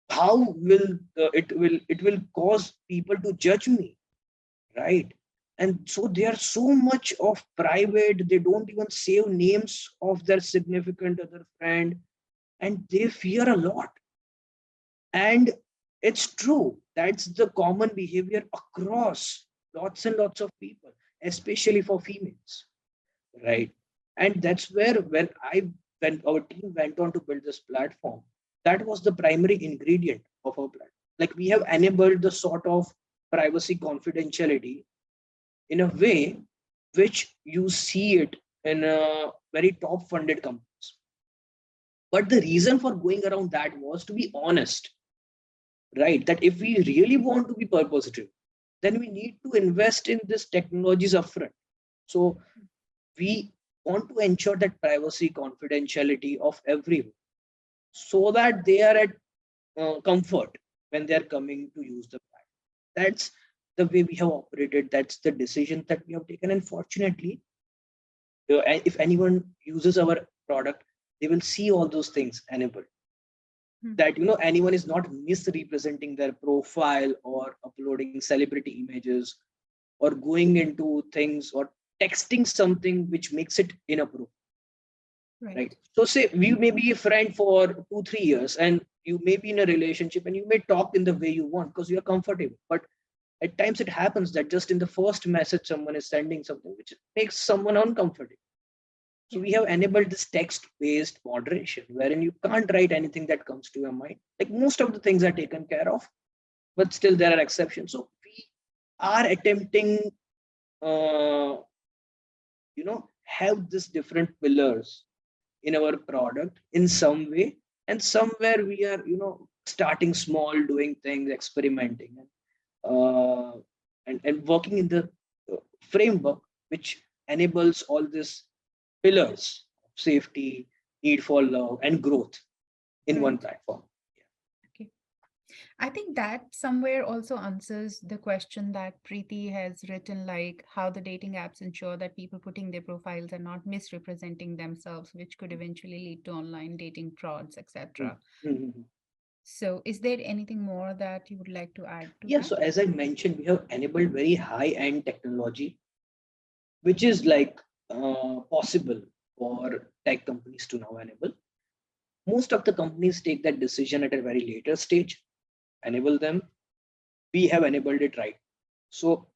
[SPEAKER 1] How will it will cause people to judge me, right? And so they are so much of private, they don't even save names of their significant other friend, and they fear a lot. And it's true, that's the common behavior across lots and lots of people, especially for females, right? And that's where when our team went on to build this platform, that was the primary ingredient of our platform. Like, we have enabled the sort of privacy confidentiality in a way which you see it in a very top funded companies. But the reason for going around that was to be honest, right? That if we really want to be purpose driven, then we need to invest in this technologies upfront. So we want to ensure that privacy confidentiality of everyone, so that they are at comfort when they are coming to use the platform. That's the way we have operated, that's the decision that we have taken. And fortunately, if anyone uses our product, they will see all those things enabled,
[SPEAKER 3] Hmm.
[SPEAKER 1] that anyone is not misrepresenting their profile or uploading celebrity images or going into things or texting something which makes it inappropriate,
[SPEAKER 3] Right.
[SPEAKER 1] right? So say we may be a friend for 2 3 years, and you may be in a relationship, and you may talk in the way you want because you're comfortable. But at times it happens that just in the first message someone is sending something which makes someone uncomfortable. So
[SPEAKER 3] Yeah.
[SPEAKER 1] we have enabled this text based moderation, wherein you can't write anything that comes to your mind. Like, most of the things are taken care of, but still there are exceptions. So we are attempting uh, have this different pillars in our product in some way, and somewhere we are starting small, doing things, experimenting, uh, and working in the framework which enables all these pillars safety, need for love, and growth in one
[SPEAKER 3] Right.
[SPEAKER 1] platform.
[SPEAKER 3] Okay. I think that somewhere also answers the question that Preeti has written, like how the dating apps ensure that people putting their profiles are not misrepresenting themselves, which could eventually lead to online dating frauds,
[SPEAKER 1] Mm.
[SPEAKER 3] etc.
[SPEAKER 1] Mhm.
[SPEAKER 3] So, is there anything more that you would like to add to
[SPEAKER 1] Yeah,
[SPEAKER 3] that?
[SPEAKER 1] so as I mentioned, we have enabled very high-end technology, which is like possible for tech companies to now enable. Most of the companies take that decision at a very later stage, enable them. We have enabled it right. So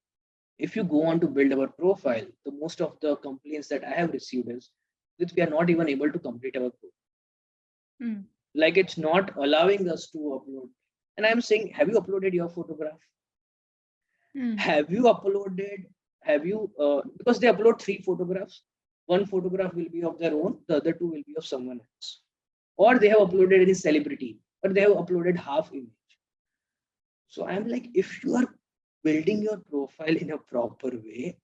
[SPEAKER 1] if you go on to build our profile, the most of the complaints that I have received is that we are not even able to complete our profile.
[SPEAKER 3] Mm.
[SPEAKER 1] Like it's not allowing us to upload. And I'm saying, have you uploaded your photograph?
[SPEAKER 3] Mm.
[SPEAKER 1] Have you uploaded? Have you? Because they upload three photographs. One photograph will be of their own, the other two will be of someone else. Or they have uploaded any celebrity, but they have uploaded half image. So I'm like, if you are building your profile in a proper way,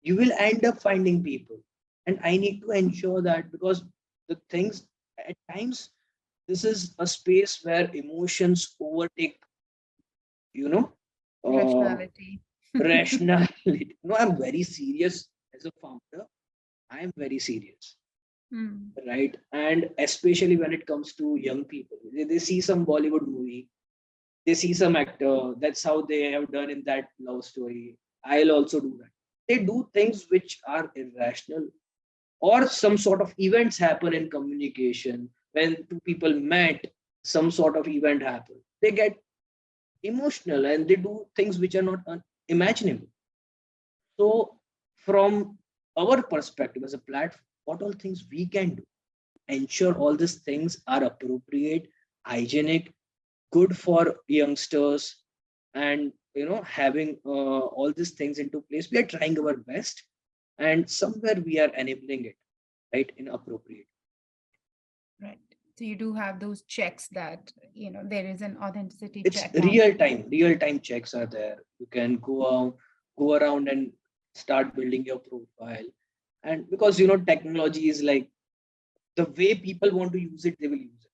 [SPEAKER 1] you will end up finding people. And I need to ensure that because the things at times, this is a space where emotions overtake, you know, uh,
[SPEAKER 3] Rationality.
[SPEAKER 1] rationality. No, I'm very serious as a founder. I'm very serious,
[SPEAKER 3] Mm.
[SPEAKER 1] right? And especially when it comes to young people, they see some Bollywood movie, they see some actor, that's how they have done in that love story. I'll also do that. They do things which are irrational, or some sort of events happen in communication when two people met, some sort of event happen. They get emotional and they do things which are not imaginable. So, from our perspective as a platform, what all things we can do, ensure all these things are appropriate, hygienic, good for youngsters, and having all these things into place. We are trying our best, and somewhere we are enabling it, right, in appropriate.
[SPEAKER 3] Right. So you do have those checks that, there is an authenticity
[SPEAKER 1] It's
[SPEAKER 3] check on.
[SPEAKER 1] real time checks are there. You can go around and start building your profile. And because technology is like the way people want to use it, they will use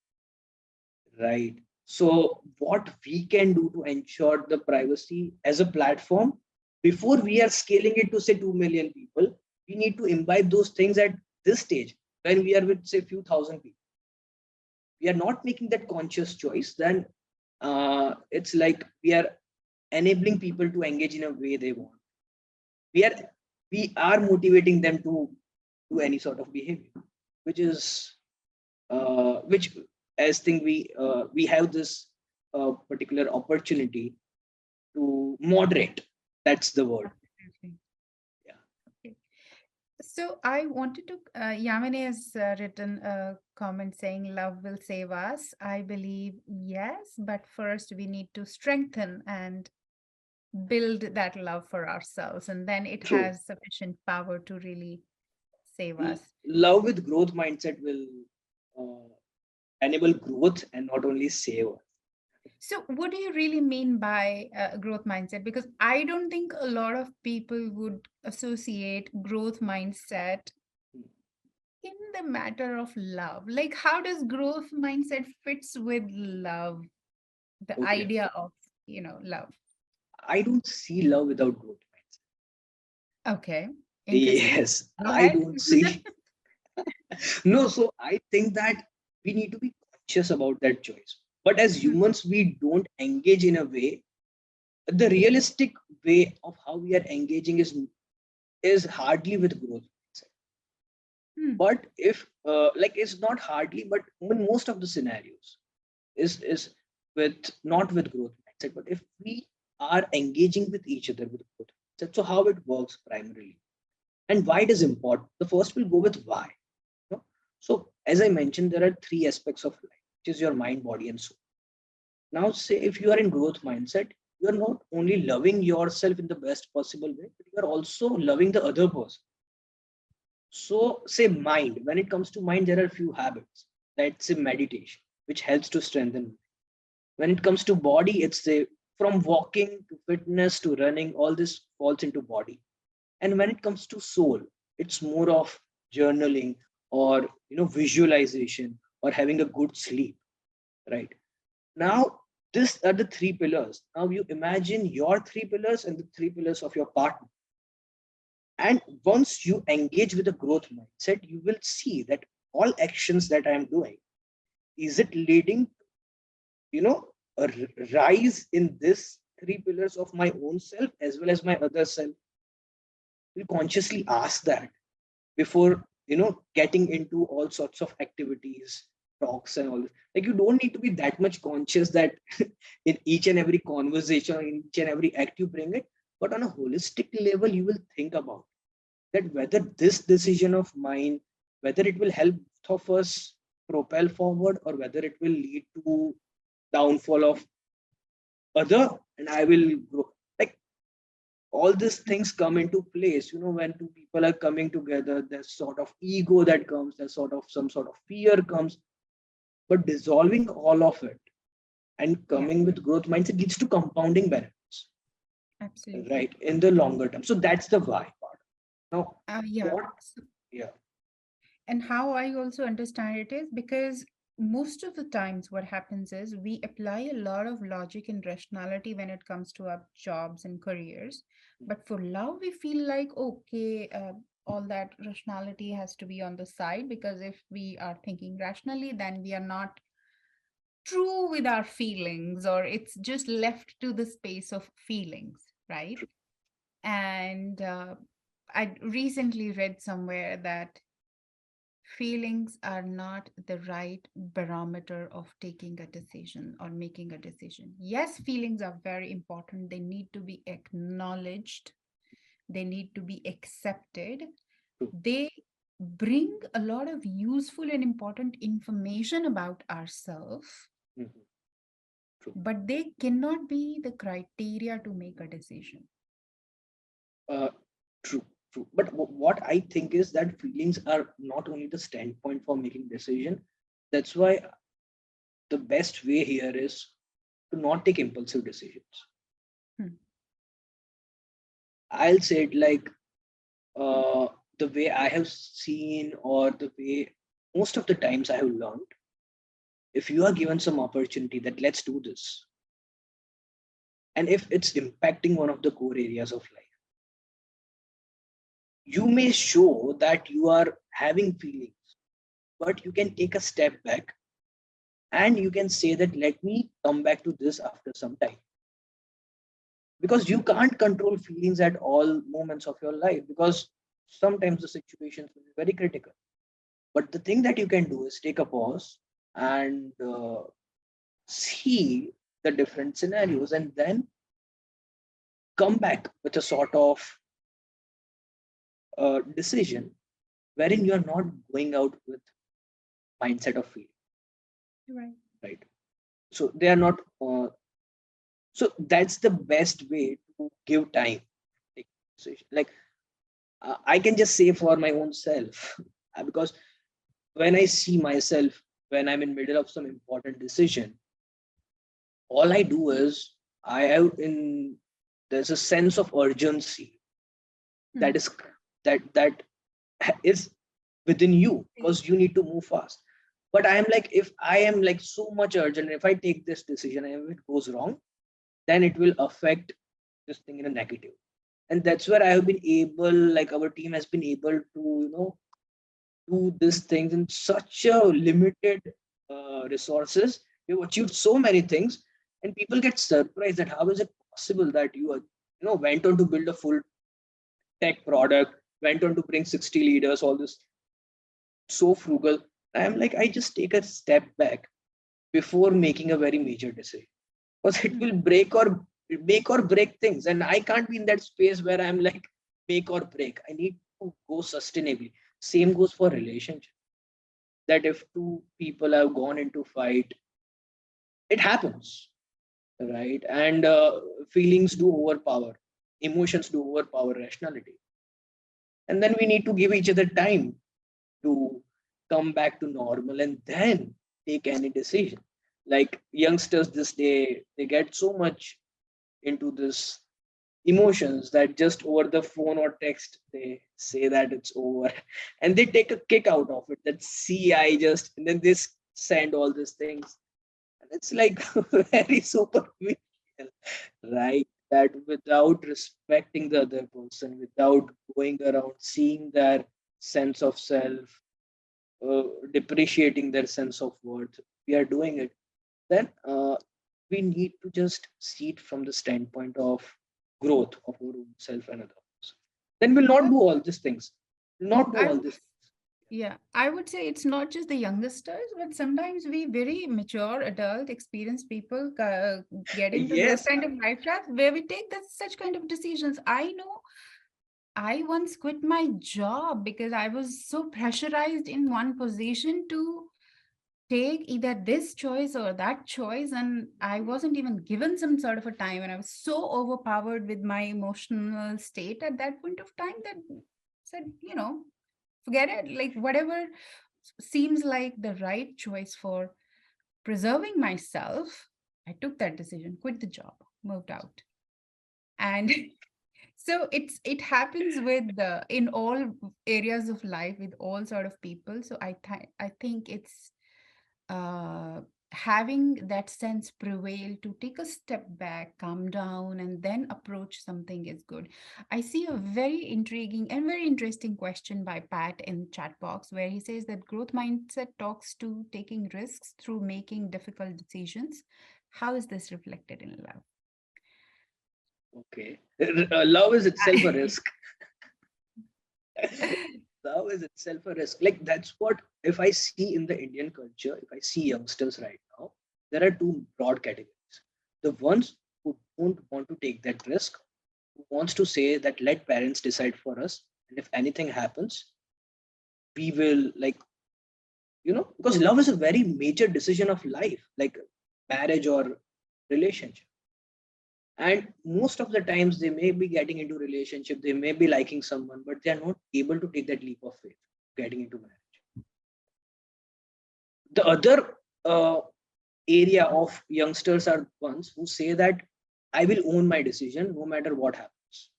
[SPEAKER 1] it, right? So what we can do to ensure the privacy as a platform, before we are scaling it to say 2 million people, we need to imbibe those things at this stage when we are with say few thousand people. We are not making that conscious choice, then it's like we are enabling people to engage in a way they want. we are we are motivating them to do any sort of behavior, which is which as think we have this particular opportunity to moderate. That's the word.
[SPEAKER 3] Absolutely.
[SPEAKER 1] Yeah.
[SPEAKER 3] Okay. So I wanted to, Yamini has written a comment saying, love will save us. I believe yes, but first we need to strengthen and build that love for ourselves, and then it
[SPEAKER 1] True.
[SPEAKER 3] has sufficient power to really save us.
[SPEAKER 1] Love with growth mindset will uh, enable growth and not only save us.
[SPEAKER 3] So, what do you really mean by growth mindset? Because I don't think a lot of people would associate growth mindset
[SPEAKER 1] Hmm.
[SPEAKER 3] in the matter of love. Like, how does growth mindset fits with love? The
[SPEAKER 1] Okay.
[SPEAKER 3] idea of, love.
[SPEAKER 1] I don't see love without growth
[SPEAKER 3] Okay,
[SPEAKER 1] mindset.
[SPEAKER 3] interesting.
[SPEAKER 1] Yes,
[SPEAKER 3] Go
[SPEAKER 1] I
[SPEAKER 3] ahead.
[SPEAKER 1] don't see. No, so I think that we need to be conscious about that choice. But as
[SPEAKER 3] Hmm,
[SPEAKER 1] humans, we don't engage in a way. The realistic way of how we are engaging is hardly with growth mindset.
[SPEAKER 3] hmm,
[SPEAKER 1] But if like it's not hardly, but in most of the scenarios is with not with growth mindset. But if we are engaging with each other with growth mindset, so how it works primarily and why it is important. The first will go with why. No? So, as I mentioned, there are three aspects of life, which is your mind, body, and soul. Now, say if you are in growth mindset, you are not only loving yourself in the best possible way, but you are also loving the other person. So, say mind. When it comes to mind, there are a few habits. That's a meditation, which helps to strengthen. When it comes to body, it's a from walking to fitness to running, all this falls into body. And when it comes to soul, it's more of journaling, or visualization, or having a good sleep, right? Now, these are the three pillars. Now you imagine your three pillars and the three pillars of your partner. And once you engage with a growth mindset, you will see that all actions that I am doing, is it leading, a rise in this three pillars of my own self as well as my other self? You consciously ask that before getting into all sorts of activities, talks and all this. Like, you don't need to be that much conscious that in each and every conversation, in each and every act you bring it, but on a holistic level you will think about that whether this decision of mine, whether it will help both of us propel forward, or whether it will lead to downfall of other, and I will grow. Like, all these things come into place, when two people are coming together, there's sort of ego that comes, there's sort of some sort of fear comes, but dissolving all of it and
[SPEAKER 3] Yeah,
[SPEAKER 1] coming with growth mindset leads to compounding benefits,
[SPEAKER 3] absolutely.
[SPEAKER 1] right, in the longer term. So that's the why part. Now,
[SPEAKER 3] Yeah.
[SPEAKER 1] what? Yeah.
[SPEAKER 3] And how I also understand it is because most of the times what happens is we apply a lot of logic and rationality when it comes to our jobs and careers. But for love, we feel like, okay, all that rationality has to be on the side because if we are thinking rationally, then we are not true with our feelings or it's just left to the space of feelings, right? And I recently read somewhere that feelings are not the right barometer of taking a decision or making a decision. Yes, feelings are very important. They need to be acknowledged, they need to be accepted.
[SPEAKER 1] True.
[SPEAKER 3] They bring a lot of useful and important information about ourselves,
[SPEAKER 1] Mhm. True.
[SPEAKER 3] but they cannot be the criteria to make a decision.
[SPEAKER 1] uh, True, true. But what I think is that feelings are not only the standpoint for making decision. That's why the best way here is to not take impulsive decisions.
[SPEAKER 3] Hmm.
[SPEAKER 1] I'll say it like, uh, the way I have seen, or the way most of the times I have learned, if you are given some opportunity that let's do this, and if it's impacting one of the core areas of life, you may show that you are having feelings, but you can take a step back and you can say that let me come back to this after some time, because you can't control feelings at all moments of your life, because sometimes the situations will be very critical. But the thing that you can do is take a pause and see the different scenarios, and then come back with a sort of decision wherein you are not going out with mindset of feeling,
[SPEAKER 3] Right.
[SPEAKER 1] right? So they are not so that's the best way to give time, take decision. Like, I can just say for my own self, because when I see myself, when I'm in middle of some important decision, all I do is I have in there's a sense of urgency
[SPEAKER 3] Hmm.
[SPEAKER 1] that is that is within you, because you need to move fast. But I am like, if I am like so much urgent, if I take this decision and if it goes wrong, then it will affect this thing in a negative. And that's where I have been able, like our team has been able to, do these things in such a limited resources. You've achieved so many things, and people get surprised that how is it possible that you are, went on to build a full tech product, went on to bring 60 leaders, all this, so frugal. I'm like, I just take a step back before making a very major decision, because it
[SPEAKER 3] Hmm.
[SPEAKER 1] will make or break things, and I can't be in that space where I'm like make or break. I need to go sustainably. Same goes for relationship, that if two people have gone into fight, it happens, right? And feelings do overpower, emotions do overpower rationality, and then we need to give each other time to come back to normal and then take any decision. Like youngsters this day, they get so much into this emotions that just over the phone or text they say that it's over, and they take a kick out of it, that see I just, and then they send all these things, and it's like very superficial, right? That without respecting the other person, without going around seeing their sense of self, depreciating their sense of worth, we are doing it, then we need to just see it from the standpoint of growth of our own self and others. Then we'll not
[SPEAKER 3] I,
[SPEAKER 1] do all these things. We'll not do
[SPEAKER 3] I
[SPEAKER 1] all
[SPEAKER 3] would,
[SPEAKER 1] this.
[SPEAKER 3] yeah, I would say it's not just the youngsters, but sometimes we very mature, adult, experienced people get into those
[SPEAKER 1] Yes,
[SPEAKER 3] kind of life paths where we take that such kind of decisions. I know I once quit my job because I was so pressurized in one position to take either this choice or that choice, and I wasn't even given some sort of a time, and I was so overpowered with my emotional state at that point of time that said, forget it, like whatever seems like the right choice for preserving myself. I took that decision, quit the job, moved out. And so it happens with the in all areas of life with all sort of people. So I think it's uh, having that sense prevail to take a step back, calm down, and then approach something is good. I see a very intriguing and very interesting question by Pat in chat box where he says that growth mindset talks to taking risks through making difficult decisions. How is this reflected in love?
[SPEAKER 1] okay. Love is itself a risk. Love is itself a risk. Like that's what, if I see in the Indian culture, if I see youngsters right now, there are two broad categories. The ones who don't want to take that risk, who wants to say that let parents decide for us, and if anything happens, we will, like, because love is a very major decision of life, like marriage or relationship. And most of the times they may be getting into relationship, they may be liking someone, but they are not able to take that leap of faith getting into marriage. The other area of youngsters are ones who say that I will own my decision no matter what happens.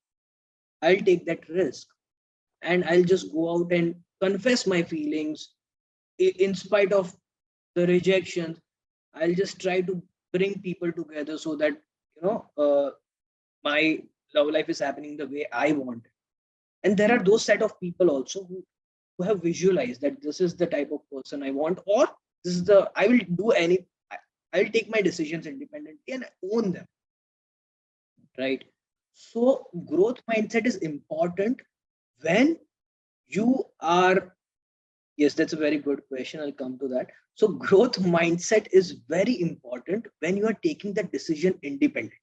[SPEAKER 1] I'll take that risk, and I'll just go out and confess my feelings in spite of the rejection. I'll just try to bring people together so that my love life is happening the way I want. And there are those set of people also who have visualized that this is the type of person I want, or this is the I will do any. I'll take my decisions independently and own them. Right. So growth mindset is important when you are. Yes, that's a very good question. I'll come to that. So growth mindset is very important when you are taking the decision independently.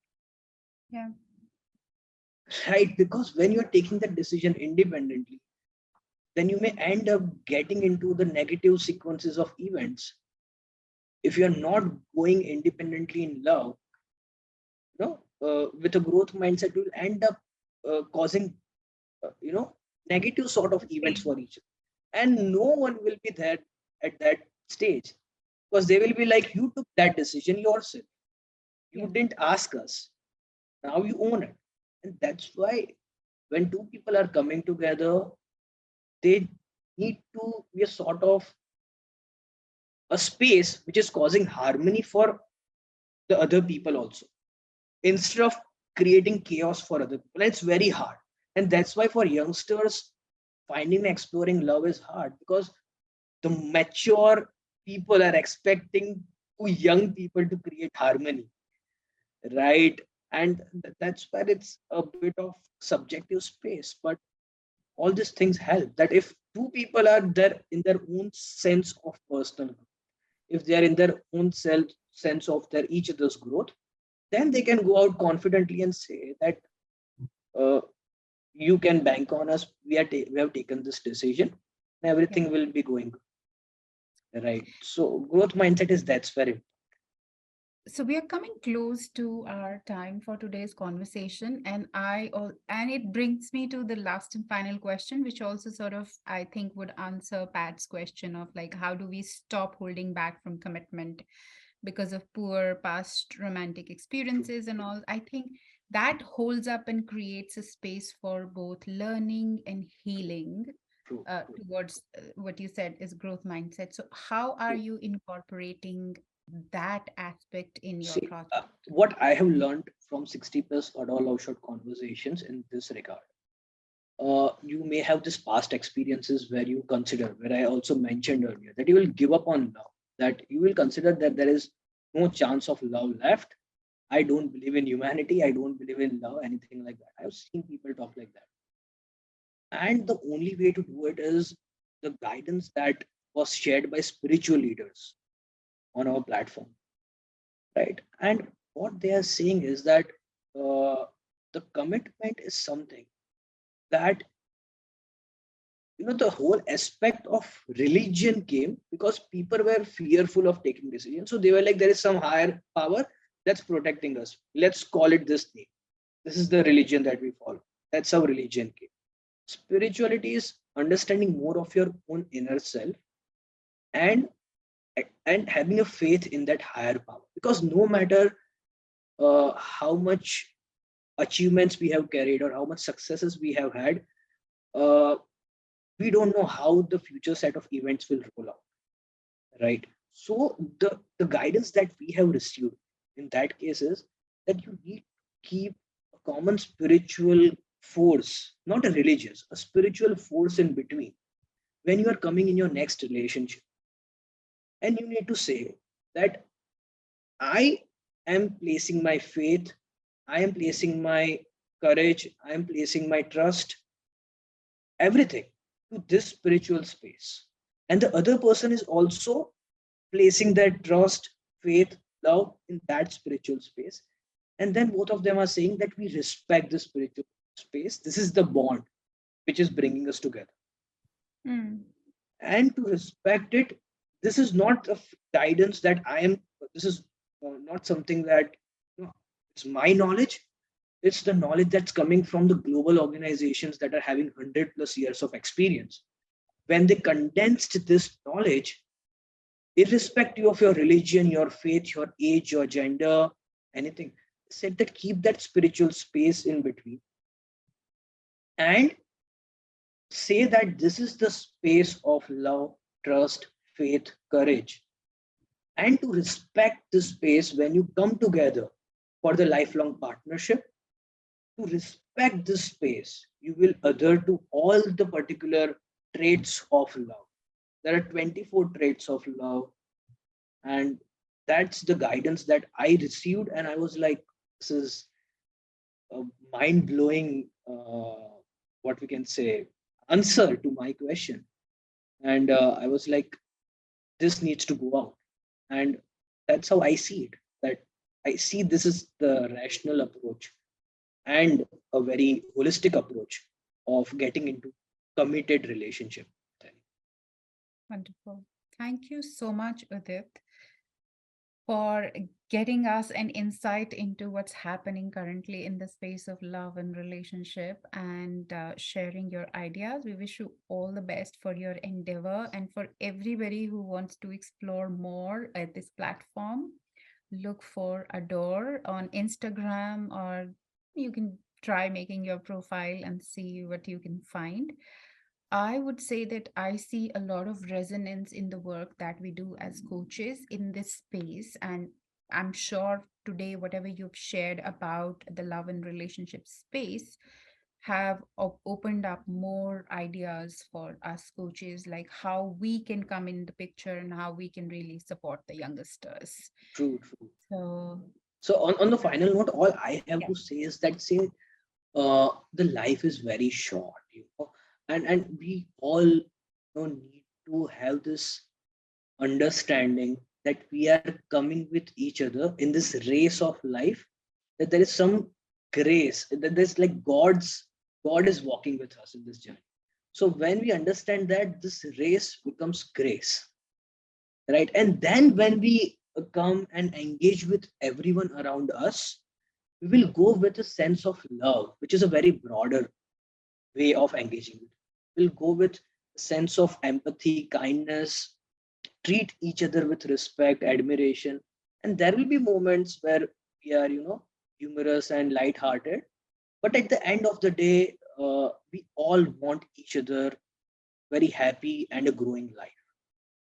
[SPEAKER 3] Yeah.
[SPEAKER 1] Right, because when you're taking that decision independently, then you may end up getting into the negative sequences of events. If you're not going independently in love, with a growth mindset, you'll end up causing, negative sort of events
[SPEAKER 3] Same.
[SPEAKER 1] for each other. And no one will be there at that stage, because they will be like, you took that decision yourself. You
[SPEAKER 3] Yeah.
[SPEAKER 1] didn't ask us. Now you own it. And that's why when two people are coming together, they need to be a sort of a space which is causing harmony for the other people also, instead of creating chaos for other people. It's very hard, and that's why for youngsters, finding and exploring love is hard, because the mature people are expecting two young people to create harmony, right? And that's where it's a bit of subjective space, but all these things help, that if two people are there in their own sense of personal growth, if they are in their own self sense of their each other's growth, then they can go out confidently and say that, uh, you can bank on us, we have taken this decision, and
[SPEAKER 3] Yeah.
[SPEAKER 1] everything will be going good, right? So growth mindset is that's very.
[SPEAKER 3] So we are coming close to our time for today's conversation, and and it brings me to the last and final question, which also sort of I think would answer Pat's question of like how do we stop holding back from commitment because of poor past romantic
[SPEAKER 1] True.
[SPEAKER 3] experiences and all. I think that holds up and creates a space for both learning and healing
[SPEAKER 1] True, true,
[SPEAKER 3] towards what you said is growth mindset. So, how are
[SPEAKER 1] true.
[SPEAKER 3] you incorporating that aspect in your
[SPEAKER 1] See,
[SPEAKER 3] process?
[SPEAKER 1] what I have learned from 60 plus adult love shot conversations in this regard. You may have this past experiences where you consider, where I also mentioned earlier, that you will give up on love, that you will consider that there is no chance of love left. I don't believe in humanity. I don't believe in love, anything like that. I've seen people talk like that. And the only way to do it is the guidance that was shared by spiritual leaders on our platform, right? And what they are saying is that the commitment is something that, the whole aspect of religion came because people were fearful of taking decisions. So they were like, there is some higher power that's protecting us. Let's call it this name. This is the religion that we follow. That's how religion came. Spirituality is understanding more of your own inner self, and and having a faith in that higher power, because no matter how much achievements we have carried or how much successes we have had, uh, we don't know how the future set of events will roll out, right? So the guidance that we have received in that case is that you need to keep a common spiritual force, not a religious, a spiritual force in between when you are coming in your next relationship. And you need to say that I am placing my faith, I am placing my courage, I am placing my trust, everything, to this spiritual space. And the other person is also placing their trust, faith, love in that spiritual space. And then both of them are saying that we respect the spiritual space. This is the bond which is bringing us together.
[SPEAKER 3] Mm,
[SPEAKER 1] And to respect it, this is not a guidance that I am, this is not something that, it's my knowledge. It's the knowledge that's coming from the global organizations that are having 100 plus years of experience. When they condensed this knowledge, irrespective of your religion, your faith, your age, your gender, anything, said that keep that spiritual space in between and say that this is the space of love, trust, faith, courage, and to respect this space when you come together for the lifelong partnership. To respect this space, you will adhere to all the particular traits of love. There are 24 traits of love, and that's the guidance that I received. And I was like, this is a mind blowing, what we can say, answer to my question. And I was like, this needs to go out. And that's how I see it. That I see this is the rational approach and a very holistic approach of getting into committed relationship.
[SPEAKER 3] wonderful. Thank you so much, Udit, for getting us an insight into what's happening currently in the space of love and relationship and sharing your ideas. We wish you all the best for your endeavor and for everybody who wants to explore more at this platform. Look for Adore on Instagram, or you can try making your profile and see what you can find. I would say that I see a lot of resonance in the work that we do as coaches in this space. And I'm sure today, whatever you've shared about the love and relationship space have opened up more ideas for us coaches, like how we can come in the picture and how we can really support the youngsters.
[SPEAKER 1] True, true.
[SPEAKER 3] So,
[SPEAKER 1] So on the final note, all I have
[SPEAKER 3] yeah.
[SPEAKER 1] to say is that, say, the life is very short, and we all, need to have this understanding that we are coming with each other in this race of life, that there is some grace, that there's like God is walking with us in this journey. So when we understand that, this race becomes grace, right? And then when we come and engage with everyone around us, we will go with a sense of love, which is a very broader way of engaging with. We'll go with a sense of empathy, kindness, treat each other with respect, admiration. And there will be moments where we are, humorous and light-hearted. But at the end of the day, we all want each other very happy and a growing life.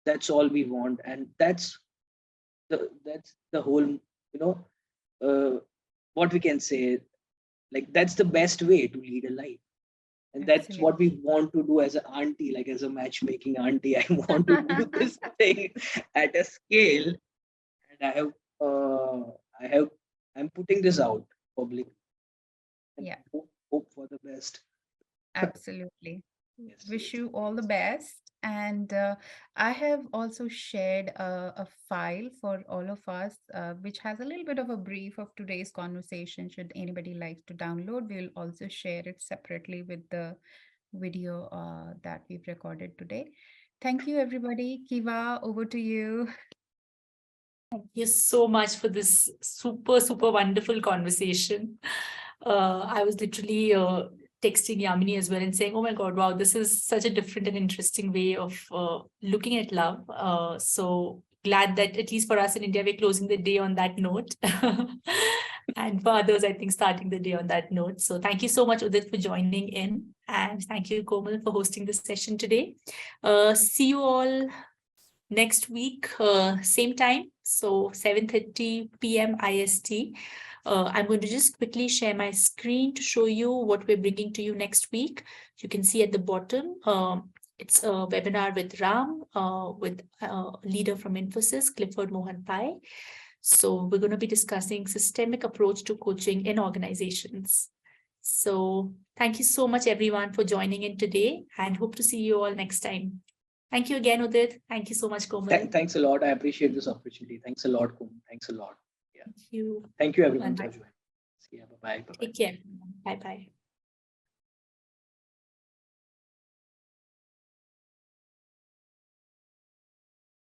[SPEAKER 1] That's all we want, and that's the whole, uh, what we can say. Like, that's the best way to lead a life, and that's what we
[SPEAKER 3] Absolutely.
[SPEAKER 1] want to do as an auntie, like as a matchmaking auntie. I want to do this thing at a scale, and I have, I'm putting this out public, and
[SPEAKER 3] Yeah,
[SPEAKER 1] hope for the best.
[SPEAKER 3] absolutely.
[SPEAKER 1] Yes,
[SPEAKER 3] Wish
[SPEAKER 1] yes,
[SPEAKER 3] you all the
[SPEAKER 1] yes.
[SPEAKER 3] best. And I have also shared a file for all of us, which has a little bit of a brief of today's conversation. Should anybody like to download, we'll also share it separately with the video that we've recorded today. Thank you, everybody. Kiva, over to you.
[SPEAKER 2] Thank you so much for this super, super wonderful conversation. I was literally texting Yamini as well and saying, oh my God, wow, this is such a different and interesting way of looking at love. So glad that at least for us in India, we're closing the day on that note. And for others, I think starting the day on that note. So thank you so much, Udit, for joining in. And thank you, Komal, for hosting this session today. See you all next week, same time, so 7:30 p.m. IST. I'm going to just quickly share my screen to show you what we're bringing to you next week. You can see at the bottom, it's a webinar with Ram, with a leader from Infosys, Clifford Mohan Pai. So we're going to be discussing systemic approach to coaching in organizations. So thank you so much, everyone, for joining in today, and hope to see you all next time. Thank you again, Udit. Thank you so much, Komal.
[SPEAKER 1] Thanks a lot. I appreciate this opportunity. Thanks a lot, Kum. Thanks a lot. Yeah.
[SPEAKER 2] Thank you.
[SPEAKER 1] Thank you, everyone,
[SPEAKER 2] And
[SPEAKER 1] for joining. See ya. Bye bye. Bye bye.
[SPEAKER 2] take care. Bye bye.